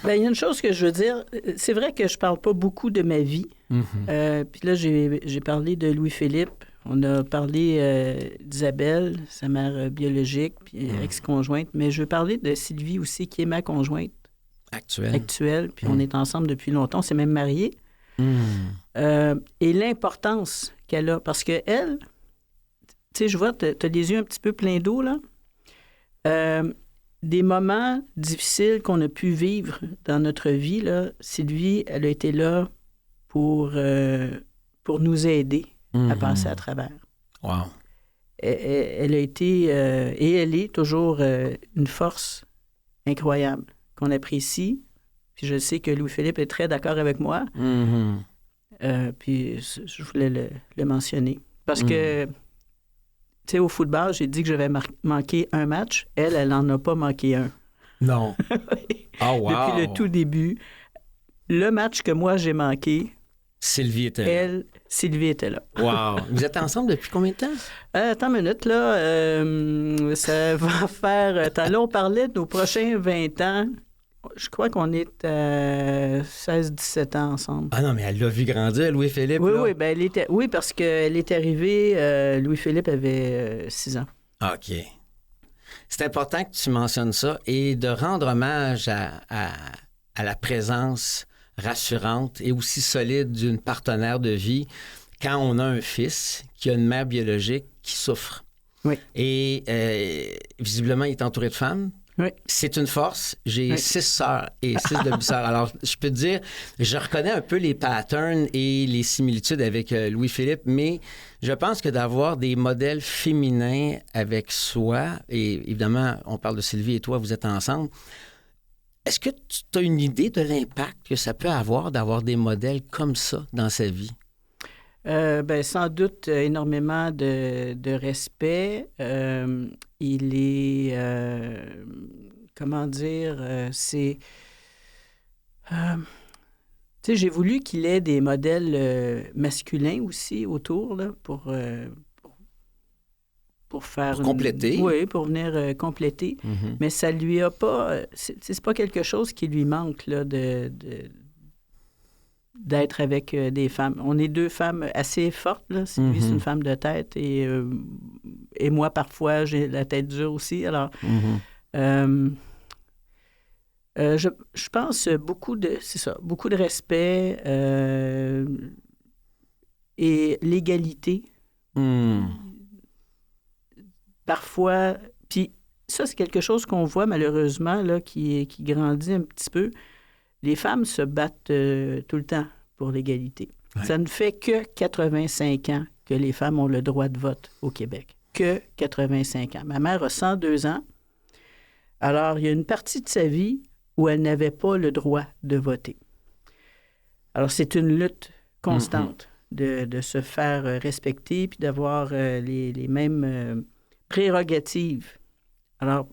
Bien, il y a une chose que je veux dire. C'est vrai que je parle pas beaucoup de ma vie. Puis là, j'ai parlé de Louis-Philippe. On a parlé d'Isabelle, sa mère biologique, puis ex-conjointe. Mais je veux parler de Sylvie aussi, qui est ma conjointe. Actuelle. Puis on est ensemble depuis longtemps. On s'est même mariés. Et l'importance qu'elle a. Parce qu'elle... Tu sais, je vois, tu as les yeux un petit peu pleins d'eau, là. Des moments difficiles qu'on a pu vivre dans notre vie, là, Sylvie, elle a été là pour nous aider à passer à travers. Wow. Elle a été, et elle est toujours une force incroyable qu'on apprécie. Puis je sais que Louis-Philippe est très d'accord avec moi. Puis je voulais le mentionner. Parce que... Tu sais, au football, j'ai dit que j'avais manqué un match. Elle n'en a pas manqué un. Non. Oh, wow. Depuis le tout début. Le match que moi, j'ai manqué... Sylvie était là. Sylvie était là. Wow. Vous êtes ensemble depuis combien de temps? Attends une minute, là. Ça va faire... Là, on parlait de nos prochains 20 ans. Je crois qu'on est à 16-17 ans ensemble. Ah non, mais elle l'a vu grandir, Louis-Philippe. Oui, là. oui. Ben, oui, parce qu'elle est arrivée... Louis-Philippe avait 6 ans. OK. C'est important que tu mentionnes ça et de rendre hommage à la présence rassurante et aussi solide d'une partenaire de vie quand on a un fils qui a une mère biologique qui souffre. Oui. Et visiblement, il est entouré de femmes. Oui. C'est une force. J'ai 6 sœurs et 6 demi-sœurs. Alors, je peux te dire, je reconnais un peu les patterns et les similitudes avec Louis-Philippe, mais je pense que d'avoir des modèles féminins avec soi, et évidemment, on parle de Sylvie et toi, vous êtes ensemble, est-ce que tu as une idée de l'impact que ça peut avoir d'avoir des modèles comme ça dans sa vie? Ben, sans doute énormément de respect. Il est, comment dire, c'est... tu sais, j'ai voulu qu'il ait des modèles masculins aussi autour, là, pour faire... Pour compléter. Oui, pour venir compléter. Mm-hmm. Mais ça lui a pas... C'est pas quelque chose qui lui manque, là, d'être avec des femmes. On est 2 femmes assez fortes, là. Sylvie, c'est une femme de tête et moi, parfois, j'ai la tête dure aussi. Alors, Je pense beaucoup de respect et l'égalité. Parfois, puis ça, c'est quelque chose qu'on voit malheureusement, là, qui grandit un petit peu. Les femmes se battent tout le temps pour l'égalité. Ouais. Ça ne fait que 85 ans que les femmes ont le droit de vote au Québec. Que 85 ans. Ma mère a 102 ans. Alors, il y a une partie de sa vie où elle n'avait pas le droit de voter. Alors, c'est une lutte constante de se faire respecter puis d'avoir les mêmes prérogatives. Alors,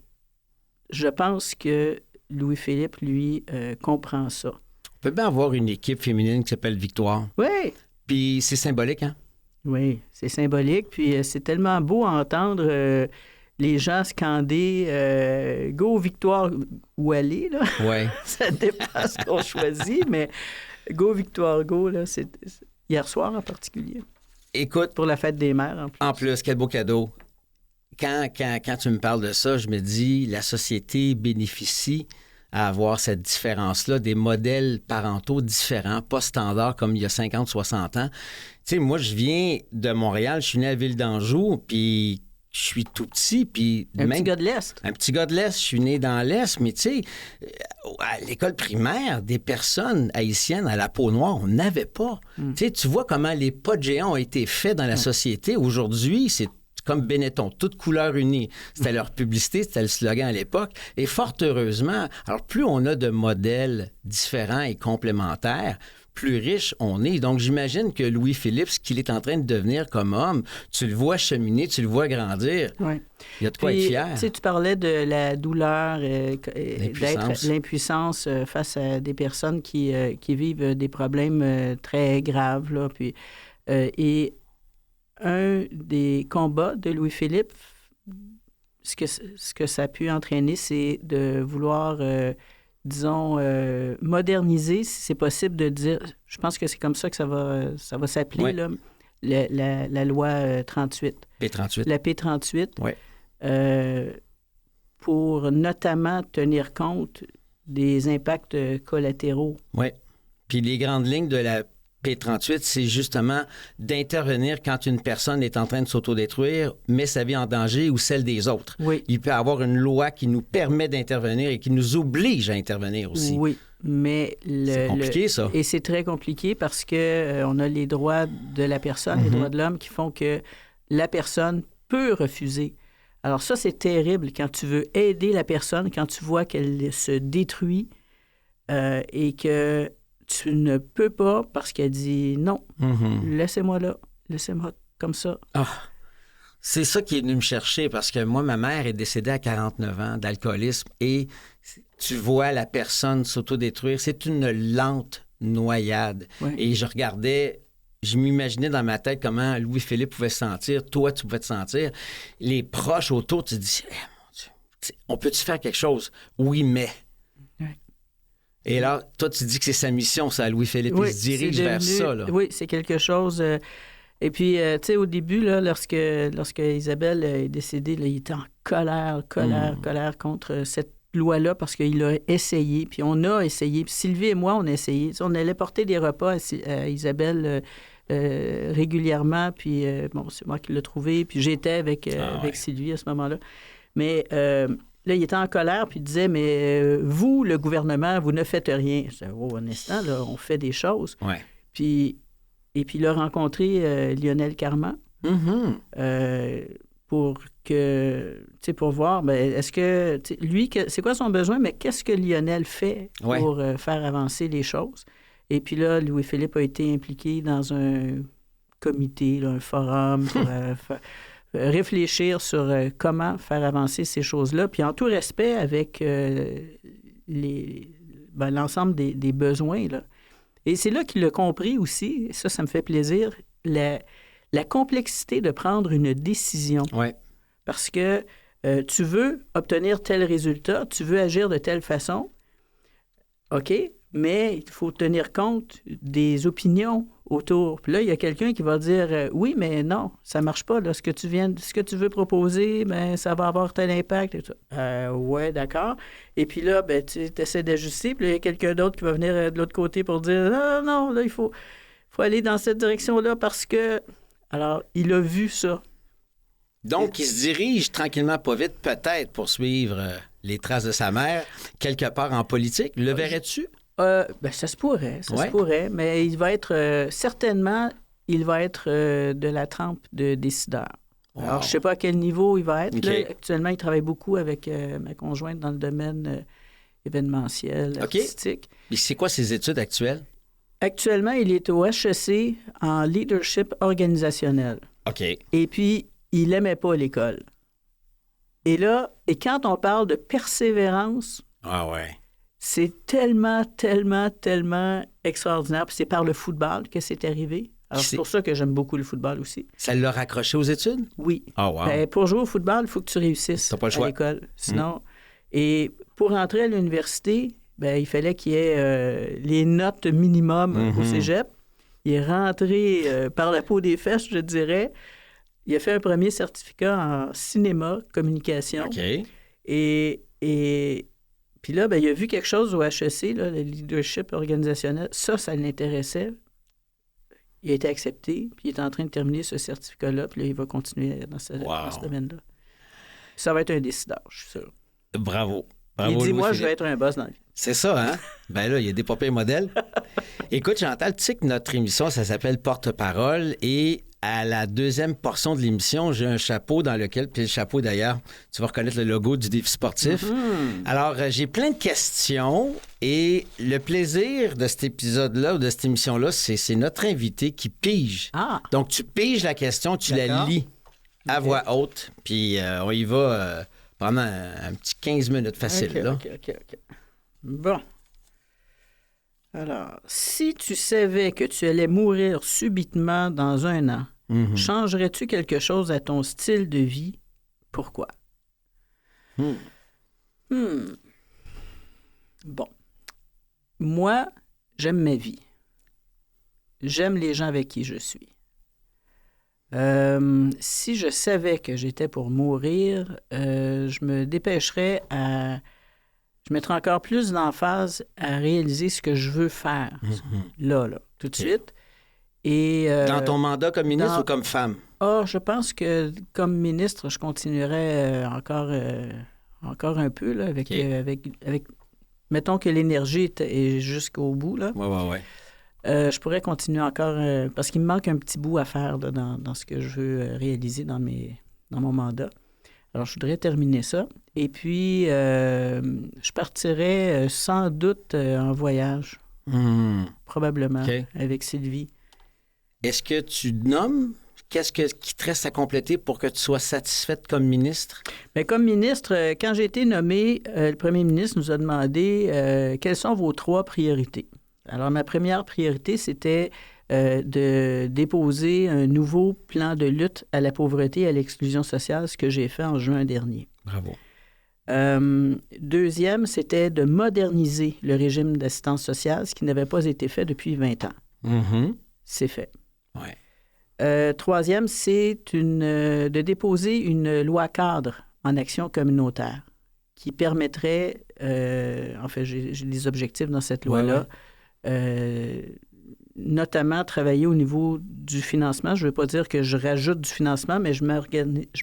je pense que Louis-Philippe, lui, comprend ça. On peut bien avoir une équipe féminine qui s'appelle Victoire. Oui. Puis c'est symbolique, hein? Oui, c'est symbolique. Puis c'est tellement beau à entendre les gens scander « Go Victoire » où aller, là. Oui. Ça dépend ce qu'on choisit, mais « Go Victoire, go », là, c'est hier soir en particulier. Écoute... Pour la fête des mères, en plus. En plus, quel beau cadeau. Quand tu me parles de ça, je me dis, la société bénéficie à avoir cette différence-là, des modèles parentaux différents, pas standards comme il y a 50, 60 ans. Tu sais, moi, je viens de Montréal, je suis né à Ville d'Anjou, puis je suis tout petit, puis... Petit gars de l'Est. Un petit gars de l'Est, je suis né dans l'Est, mais tu sais, à l'école primaire, des personnes haïtiennes à la peau noire, on n'avait pas. Tu sais, tu vois comment les pas de géants ont été faits dans la société. Aujourd'hui, c'est comme Benetton, toutes couleurs unies. C'était leur publicité, c'était le slogan à l'époque. Et fort heureusement, alors plus on a de modèles différents et complémentaires, plus riche on est. Donc, j'imagine que Louis-Philippe, ce qu'il est en train de devenir comme homme, tu le vois cheminer, tu le vois grandir. Oui. Il y a de quoi être fier. Tu sais, tu parlais de la douleur, l'impuissance face à des personnes qui vivent des problèmes très graves, là. Puis, et un des combats de Louis-Philippe, ce que ça a pu entraîner, c'est de vouloir, disons, moderniser, si c'est possible de dire, je pense que c'est comme ça que ça va s'appeler, oui. Là, la loi 38. P38. La P38. Oui. Pour notamment tenir compte des impacts collatéraux. Oui. Puis les grandes lignes de la P38, c'est justement d'intervenir quand une personne est en train de s'autodétruire, met sa vie en danger ou celle des autres. Oui. Il peut y avoir une loi qui nous permet d'intervenir et qui nous oblige à intervenir aussi. Oui, mais... c'est compliqué, ça. Et c'est très compliqué parce que on a les droits de la personne, les droits de l'homme qui font que la personne peut refuser. Alors ça, c'est terrible quand tu veux aider la personne, quand tu vois qu'elle se détruit et que tu ne peux pas parce qu'elle dit non, laissez-moi là, laissez-moi comme ça. Ah, c'est ça qui est venu me chercher parce que moi, ma mère est décédée à 49 ans d'alcoolisme et tu vois la personne s'autodétruire. C'est une lente noyade. Oui. Et je regardais, je m'imaginais dans ma tête comment Louis-Philippe pouvait se sentir, toi, tu pouvais te sentir. Les proches autour, tu te dis, mon Dieu, on peut-tu faire quelque chose? Oui, mais... Et là, toi, tu dis que c'est sa mission, ça, Louis-Philippe. Oui, il se dirige vers ça, là. Oui, c'est quelque chose... Et puis, tu sais, au début, là, lorsque Isabelle est décédée, là, il était en colère contre cette loi-là parce qu'il a essayé. Puis on a essayé. Puis Sylvie et moi, on a essayé. On allait porter des repas à Isabelle régulièrement. Puis, bon, c'est moi qui l'ai trouvé. Puis j'étais avec Sylvie à ce moment-là. Mais... là, il était en colère, puis il disait, mais vous, le gouvernement, vous ne faites rien. Je disais, oh, un instant, là, on fait des choses. Ouais. Et puis, il a rencontré Lionel Carman pour voir, ben, est-ce que, lui, c'est quoi son besoin, mais qu'est-ce que Lionel fait pour faire avancer les choses? Et puis là, Louis-Philippe a été impliqué dans un comité, là, un forum pour réfléchir sur comment faire avancer ces choses-là, puis en tout respect avec l'ensemble des besoins, là. Et c'est là qu'il a compris aussi, et ça me fait plaisir, la complexité de prendre une décision. Ouais. Parce que tu veux obtenir tel résultat, tu veux agir de telle façon, OK, mais il faut tenir compte des opinions autour. Puis là, il y a quelqu'un qui va dire oui, mais non, ça marche pas. Là. Ce que tu veux proposer, ben, ça va avoir tel impact. Et tout. Ouais, d'accord. Et puis là, ben, tu essaies d'ajuster. Puis là, il y a quelqu'un d'autre qui va venir de l'autre côté pour dire non, non, là, il faut aller dans cette direction-là parce que. Alors, il a vu ça. Donc, il se dirige tranquillement, pas vite, peut-être pour suivre les traces de sa mère, quelque part en politique. Le verrais-tu? Ben, ça se pourrait, mais il va être certainement, il va être de la trempe de décideur. Wow. Alors, je ne sais pas à quel niveau il va être. Okay. Là, actuellement, il travaille beaucoup avec ma conjointe dans le domaine événementiel, artistique. Et c'est quoi ses études actuelles? Actuellement, il est au HEC en leadership organisationnel. OK. Et puis, il n'aimait pas l'école. Et là, quand on parle de persévérance... Ah ouais. C'est tellement, tellement, tellement extraordinaire. Puis c'est par le football que c'est arrivé. Alors, c'est pour ça que j'aime beaucoup le football aussi. Ça l'a raccroché aux études? Oui. Oh, wow. Ben, pour jouer au football, il faut que tu réussisses T'as pas le choix. À l'école. Sinon... Et pour entrer à l'université, ben, il fallait qu'il y ait les notes minimum au cégep. Il est rentré par la peau des fesses, je dirais. Il a fait un premier certificat en cinéma, communication. OK. Et puis là, ben, il a vu quelque chose au HEC, là, le leadership organisationnel. Ça l'intéressait. Il a été accepté, puis il est en train de terminer ce certificat-là, puis là, il va continuer dans ce domaine-là. Ça va être un décideur, je suis sûr. Bravo. Il dit, moi, je vais être un boss dans la vie. C'est ça, hein? Ben là, il y a des papiers modèles. Écoute, Chantal, tu sais que notre émission, ça s'appelle Porte-parole, et à la deuxième portion de l'émission, j'ai un chapeau dans lequel, puis le chapeau d'ailleurs, tu vas reconnaître le logo du défi sportif. Alors, j'ai plein de questions et le plaisir de cet épisode-là ou de cette émission-là, c'est notre invité qui pige. Ah. Donc, tu piges la question, tu la lis à voix haute, puis on y va pendant un petit 15 minutes facile. là. OK. Bon. Alors, si tu savais que tu allais mourir subitement dans 1 an, changerais-tu quelque chose à ton style de vie? Pourquoi? Bon. Moi, j'aime ma vie. J'aime les gens avec qui je suis. Si je savais que j'étais pour mourir, je me dépêcherais à... Je mettrais encore plus d'emphase à réaliser ce que je veux faire, là, tout de suite. Et, dans ton mandat comme ministre ou comme femme? Je pense que comme ministre, je continuerais encore un peu, là, avec... Mettons que l'énergie est jusqu'au bout, là. Ouais. Je pourrais continuer encore, parce qu'il me manque un petit bout à faire là, dans ce que je veux réaliser dans mon mandat. Alors, je voudrais terminer ça. Et puis, je partirais sans doute en voyage, probablement, avec Sylvie. Est-ce que tu nommes qu'est-ce qui te reste à compléter pour que tu sois satisfaite comme ministre? Bien, comme ministre, quand j'ai été nommée, le premier ministre nous a demandé quelles sont vos 3 priorités. Alors, ma première priorité, c'était de déposer un nouveau plan de lutte à la pauvreté et à l'exclusion sociale, ce que j'ai fait en juin dernier. Bravo. Deuxième, c'était de moderniser le régime d'assistance sociale, ce qui n'avait pas été fait depuis 20 ans. C'est fait. Ouais. Troisième, c'est de déposer une loi cadre en action communautaire qui permettrait, en fait, j'ai des objectifs dans cette loi-là, notamment travailler au niveau du financement. Je ne veux pas dire que je rajoute du financement, mais je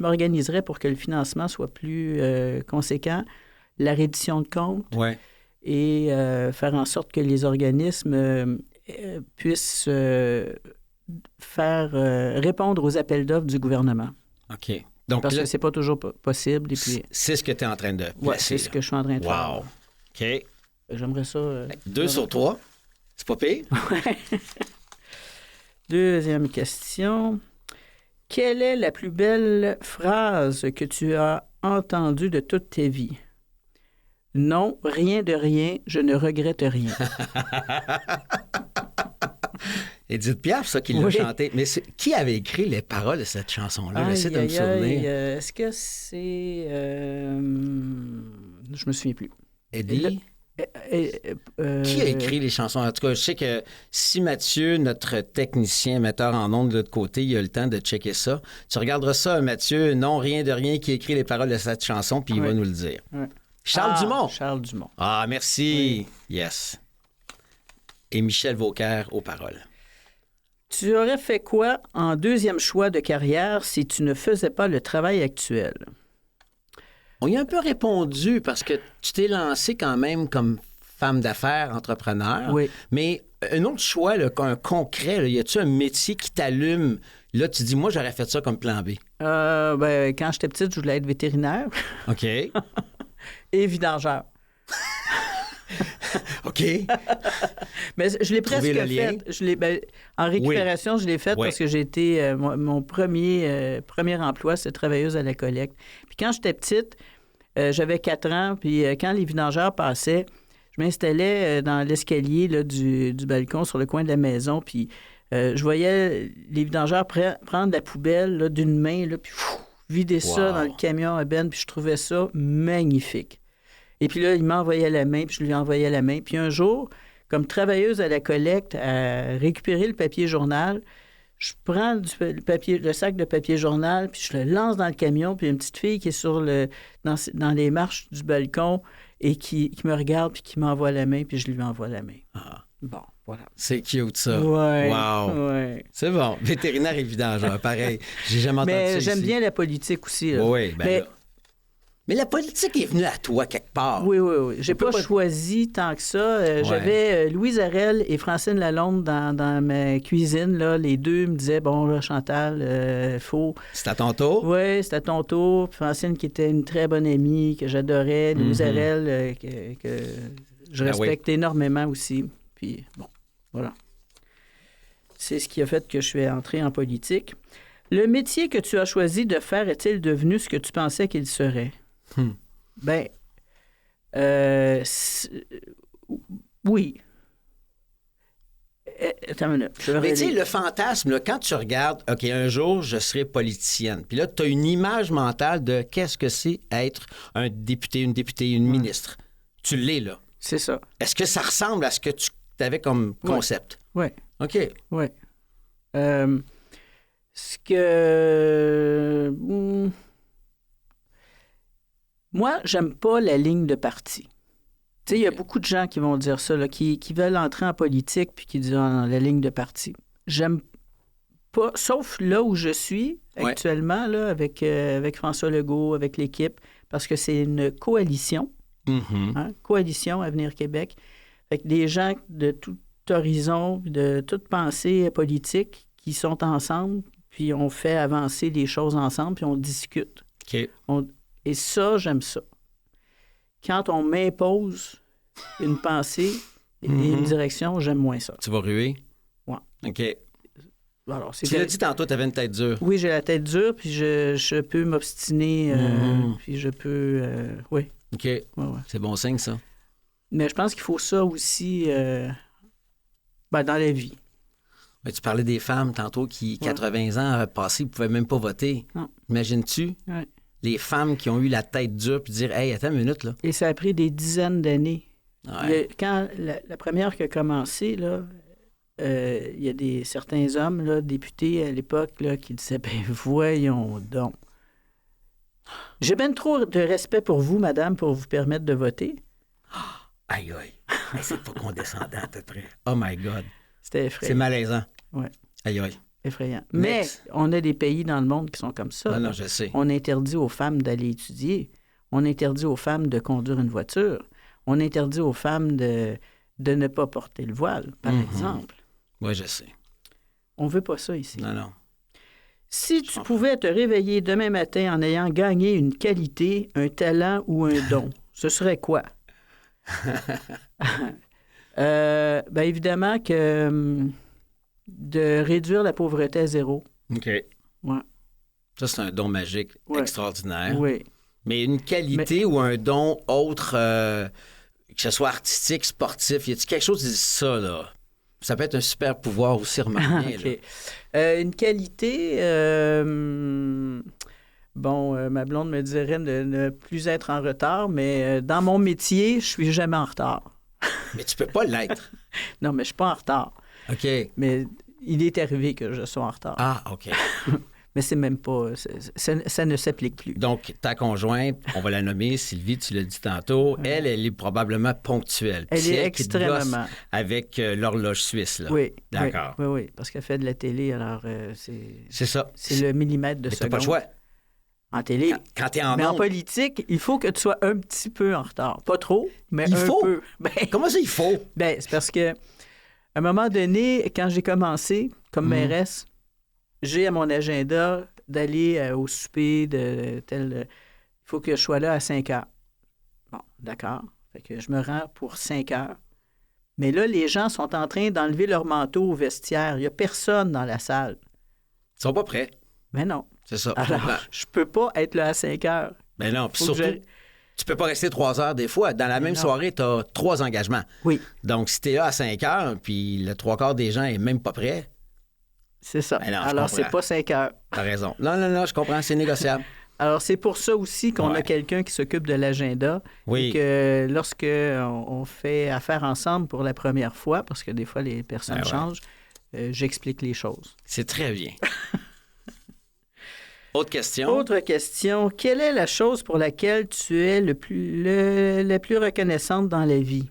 m'organiserai pour que le financement soit plus conséquent, la reddition de comptes et faire en sorte que les organismes puissent répondre aux appels d'offres du gouvernement. OK. Donc, parce que c'est pas toujours possible. Et puis, c'est ce que tu es en train de placer. Oui, c'est ce que je suis en train de faire. OK. J'aimerais ça... 2 sur 3. C'est pas pire. Deuxième question. Quelle est la plus belle phrase que tu as entendue de toute ta vie? Non, rien de rien, je ne regrette rien. Édith Piaf, ça, qui l'a chanté. Mais qui avait écrit les paroles de cette chanson-là? J'essaie de me souvenir. Est-ce que c'est... Je me souviens plus. Eddie? Qui a écrit les chansons? En tout cas, je sais que si Mathieu, notre technicien, metteur en ondes de l'autre côté, il a le temps de checker ça, tu regarderas ça, Mathieu, non, rien de rien, qui a écrit les paroles de cette chanson, puis il va nous le dire. Charles Dumont. Charles Dumont. Ah, merci. Oui. Yes. Et Michel Vauquer aux paroles. Tu aurais fait quoi en deuxième choix de carrière si tu ne faisais pas le travail actuel? On y a un peu répondu parce que tu t'es lancé quand même comme femme d'affaires, entrepreneur. Oui. Mais un autre choix, là, un concret, là, y a-tu un métier qui t'allume? Là, tu dis, moi, j'aurais fait ça comme plan B. Quand j'étais petite, je voulais être vétérinaire. OK. Et vidangeur. OK. Mais je l'ai presque fait. En récupération, je l'ai fait parce que j'ai été... mon premier emploi, c'est travailleuse à la collecte. Puis quand j'étais petite, j'avais 4 ans, puis quand les vidangeurs passaient, je m'installais dans l'escalier là, du balcon sur le coin de la maison, puis je voyais les vidangeurs prendre la poubelle là, d'une main, là, puis vider ça dans le camion à benne, puis je trouvais ça magnifique. Et puis là, il m'envoyait la main, puis je lui envoyais la main. Puis un jour, comme travailleuse à la collecte, à récupérer le papier journal, je prends le sac de papier journal, puis je le lance dans le camion, puis il y a une petite fille qui est dans les marches du balcon et qui me regarde, puis qui m'envoie la main, puis je lui envoie la main. Ah. Bon, voilà. C'est cute, ça. Ouais. Wow. Ouais. C'est bon. Vétérinaire et vidangeur, pareil. J'ai jamais entendu ça Mais j'aime ici. bien la politique aussi. Là. Oui, bien là. Mais la politique est venue à toi quelque part. Oui. J'ai pas choisi tant que ça. J'avais Louise Arel et Francine Lalonde dans ma cuisine. Là. Les deux me disaient, bon, là, Chantal, faut... C'est à ton tour? Oui, c'est à ton tour. Francine, qui était une très bonne amie, que j'adorais. Louise Arel, que je respecte énormément aussi. Puis, bon, voilà. C'est ce qui a fait que je suis entré en politique. Le métier que tu as choisi de faire est-il devenu ce que tu pensais qu'il serait? Oui. Attends une minute. Mais tu sais, le fantasme, là, quand tu regardes, OK, un jour, je serai politicienne. Puis là, tu as une image mentale de qu'est-ce que c'est être un député, une députée, une ministre. Tu l'es, là. C'est ça. Est-ce que ça ressemble à ce que tu avais comme concept? Oui. OK. Oui. Ce que... Moi, j'aime pas la ligne de parti. Tu sais, il y a beaucoup de gens qui vont dire ça, là, qui veulent entrer en politique puis qui disent la ligne de parti. J'aime pas, sauf là où je suis actuellement, là, avec François Legault, avec l'équipe, parce que c'est une coalition, coalition Avenir Québec, avec des gens de tout horizon, de toute pensée politique qui sont ensemble, puis on fait avancer les choses ensemble, puis on discute. OK. Et ça, j'aime ça. Quand on m'impose une pensée et une direction, j'aime moins ça. Tu vas ruer? Oui. OK. Alors, tu l'as dit tantôt, tu avais une tête dure. Oui, j'ai la tête dure, puis je peux m'obstiner, puis je peux... oui. OK. Ouais. C'est bon signe, ça. Mais je pense qu'il faut ça aussi dans la vie. Mais tu parlais des femmes tantôt qui, 80 ans passés, ne pouvaient même pas voter. Non. Imagines-tu? Oui. Les femmes qui ont eu la tête dure puis dire « Hey, attends une minute, là. » Et ça a pris des dizaines d'années. Ouais. Quand la première qui a commencé, là, il y a certains hommes, là, députés à l'époque, là, qui disaient « Ben voyons donc. J'ai bien trop de respect pour vous, madame, pour vous permettre de voter. » Aïe, aïe. C'est pas condescendant à peu près. Oh my God. C'était effrayant. C'est malaisant. Oui. Aïe, aïe. Effrayant. Mais on a des pays dans le monde qui sont comme ça. Non, je sais. On interdit aux femmes d'aller étudier. On interdit aux femmes de conduire une voiture. On interdit aux femmes de ne pas porter le voile, par exemple. Oui, je sais. On veut pas ça ici. Non. Si tu pouvais te réveiller demain matin en ayant gagné une qualité, un talent ou un don, ce serait quoi? Évidemment que de réduire la pauvreté à zéro. OK. Ouais. Ça, c'est un don magique extraordinaire. Oui. Mais une qualité ou un don autre, que ce soit artistique, sportif, y a-t-il quelque chose qui dit ça, là? Ça peut être un super pouvoir aussi remarqué. Okay. Une qualité, Bon, ma blonde me dirait de ne plus être en retard, mais dans mon métier, je suis jamais en retard. Mais tu peux pas l'être. Non, mais je suis pas en retard. OK. Mais il est arrivé que je sois en retard. Ah, OK. Mais c'est même pas... ça ne s'applique plus. Donc, ta conjointe, on va la nommer Sylvie, tu l'as dit tantôt, elle est probablement ponctuelle. Elle C'est est qui te gosse extrêmement. avec l'horloge suisse, là. Oui. D'accord. Oui, parce qu'elle fait de la télé, alors C'est ça. c'est le millimètre de Mais seconde. t'as pas le choix. En télé. Quand t'es en Mais en ondes. politique, il faut que tu sois un petit peu en retard. Pas trop, mais Il un faut? peu. Ben, Comment ça, il faut? c'est parce que à un moment donné, quand j'ai commencé comme mairesse, j'ai à mon agenda d'aller au souper de tel... Il faut que je sois là à 5 heures. Bon, d'accord. Fait que je me rends pour 5 heures. Mais là, les gens sont en train d'enlever leur manteau au vestiaire. Il n'y a personne dans la salle. Ils sont pas prêts. Mais non. C'est ça. je comprends. Alors, je peux pas être là à 5 heures. Ben non, puis Faut que surtout, j'aille- tu peux pas rester 3 heures des fois. Dans la même non. soirée, tu as 3 engagements. Oui, Donc, si tu es là à 5 heures, puis le 3/4 des gens est même pas prêt, c'est ça. Ben non, je Alors, c'est comprends. pas 5 heures. t'as raison. Non, je comprends, c'est négociable. Alors, c'est pour ça aussi qu'on Ouais. a quelqu'un qui s'occupe de l'agenda. Oui. Et que lorsque on fait affaire ensemble pour la première fois, parce que des fois, les personnes Ben ouais. changent, j'explique les choses. C'est très bien. Autre question? Autre question. Quelle est la chose pour laquelle tu es la plus reconnaissante dans la vie?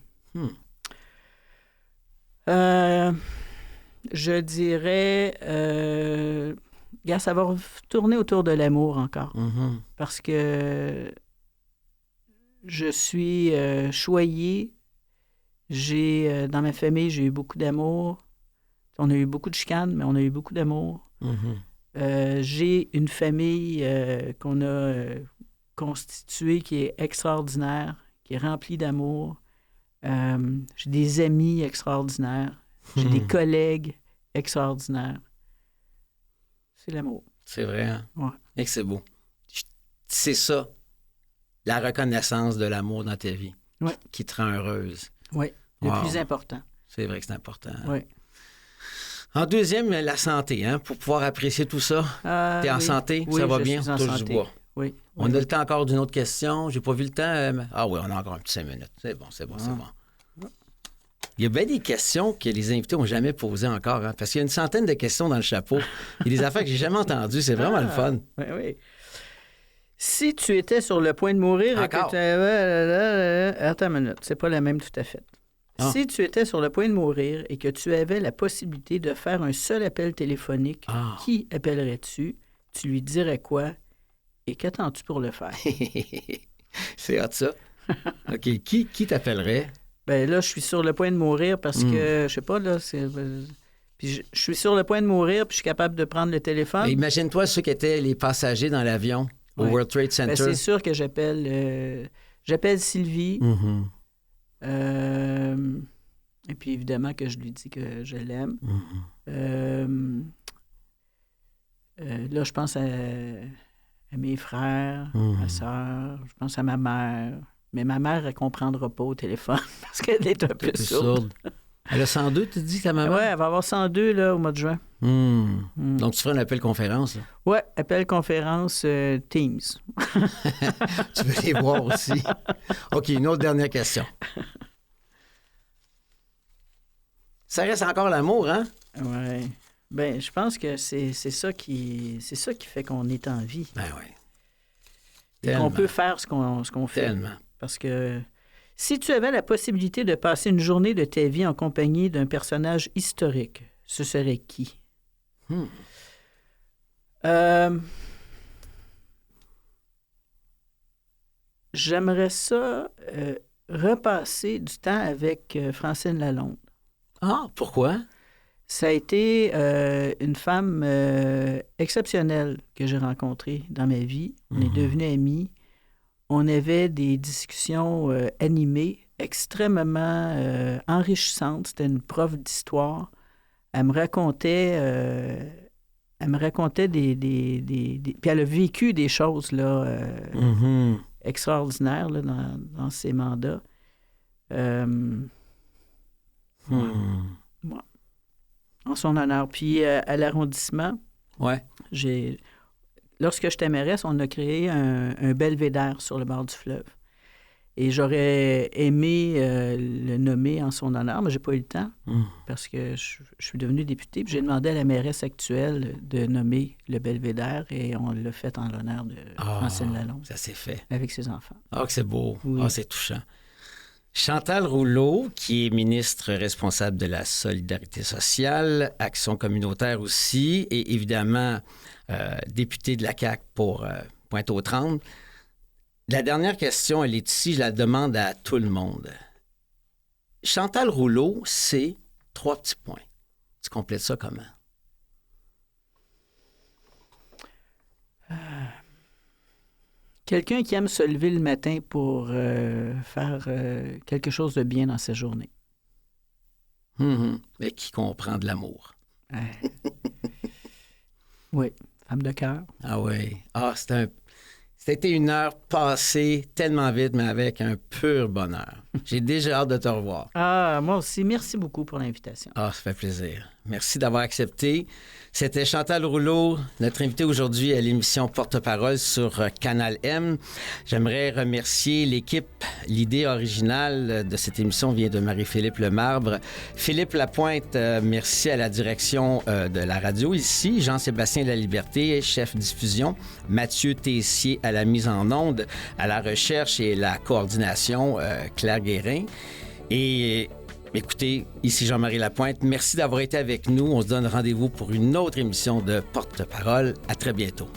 Je dirais... Regarde, ça va tourner autour de l'amour encore. Mhm. Parce que je suis choyée. Dans ma famille, j'ai eu beaucoup d'amour. On a eu beaucoup de chicanes, mais on a eu beaucoup d'amour. Mhm. J'ai une famille qu'on a constituée qui est extraordinaire, qui est remplie d'amour. J'ai des amis extraordinaires. J'ai des collègues extraordinaires. C'est l'amour. C'est vrai, hein? Ouais. Et que c'est beau. C'est ça, la reconnaissance de l'amour dans ta vie, Ouais. qui te rend heureuse. Oui, le Wow. plus important. C'est vrai que c'est important. Oui. En deuxième, la santé, hein, pour pouvoir apprécier tout ça. T'es en oui. santé? Oui, Ça va je bien? suis en Touche du santé. bois. Oui. On oui. a le temps encore d'une autre question. J'ai pas vu le temps. Ah oui, on a encore un petit 5 minutes. C'est bon. Il y a bien des questions que les invités n'ont jamais posées encore, hein, parce qu'il y a une centaine de questions dans le chapeau. Il y a des affaires que j'ai jamais entendues. C'est vraiment le fun. Oui, oui. Si tu étais sur le point de mourir... et que Encore? Attends une minute, c'est pas la même tout à fait. Ah. Si tu étais sur le point de mourir et que tu avais la possibilité de faire un seul appel téléphonique, Ah. qui appellerais-tu? Tu lui dirais quoi? Et qu'attends-tu pour le faire? C'est hot, ça. OK. Qui t'appellerait? Ben là, je suis sur le point de mourir parce que, je sais pas, là, puis je suis sur le point de mourir, puis je suis capable de prendre le téléphone. Mais imagine-toi ceux qui étaient les passagers dans l'avion au Ouais. World Trade Ben, Center. c'est sûr que j'appelle Sylvie. Mhm. Et puis évidemment que je lui dis que je l'aime. Là, je pense à mes frères, ma soeur, je pense à ma mère. Mais ma mère, elle ne comprendra pas au téléphone parce qu'elle est un peu Plus sourde. sourde. Elle a 102, tu dis, ta maman? Oui, elle va avoir 102 là, au mois de juin. Donc, tu feras un appel conférence. Là. Oui, appel conférence Teams. Tu veux les voir aussi. OK, une autre dernière question. Ça reste encore l'amour, hein? Oui. Ben, je pense que c'est ça qui fait qu'on est en vie. Ben oui. Et qu'on peut faire ce qu'on fait. Tellement. Parce que si tu avais la possibilité de passer une journée de ta vie en compagnie d'un personnage historique, ce serait qui? J'aimerais ça repasser du temps avec Francine Lalonde. Ah, pourquoi? Ça a été une femme exceptionnelle que j'ai rencontrée dans ma vie. On est devenus amis. On avait des discussions animées, extrêmement enrichissantes. C'était une prof d'histoire. Elle me racontait des... Puis elle a vécu des choses là, extraordinaires là, dans ses mandats. En son honneur. Puis à l'arrondissement, Ouais. lorsque j'étais mairesse, on a créé un belvédère sur le bord du fleuve. Et j'aurais aimé le nommer en son honneur, mais j'ai pas eu le temps parce que je suis devenue députée. Puis j'ai demandé à la mairesse actuelle de nommer le belvédère et on l'a fait en l'honneur de Francine Lalonde. Ça s'est fait. Avec ses enfants. Ah, que c'est beau. Oui. Ah, c'est touchant. Chantal Rouleau, qui est ministre responsable de la solidarité sociale, action communautaire aussi, et évidemment députée de la CAQ pour Pointe-aux-Trembles. La dernière question, elle est ici, je la demande à tout le monde. Chantal Rouleau, c'est 3 petits points. Tu complètes ça comment? Quelqu'un qui aime se lever le matin pour faire quelque chose de bien dans sa journée. Et qui comprend de l'amour. Oui, femme de cœur. Ah oui. Ah, c'était une heure passée tellement vite, mais avec un pur bonheur. J'ai déjà hâte de te revoir. Ah, moi aussi. Merci beaucoup pour l'invitation. Ah, ça fait plaisir. Merci d'avoir accepté. C'était Chantal Rouleau, notre invitée aujourd'hui à l'émission Porte-Parole sur Canal M. J'aimerais remercier l'équipe. L'idée originale de cette émission vient de Marie-Philippe Lemarbre. Philippe Lapointe, merci à la direction de la radio ici. Jean-Sébastien Laliberté, chef diffusion. Mathieu Tessier à la mise en onde, à la recherche et la coordination, Claire Guérin. Et écoutez, ici Jean-Marie Lapointe. Merci d'avoir été avec nous. On se donne rendez-vous pour une autre émission de Porte-Parole. À très bientôt.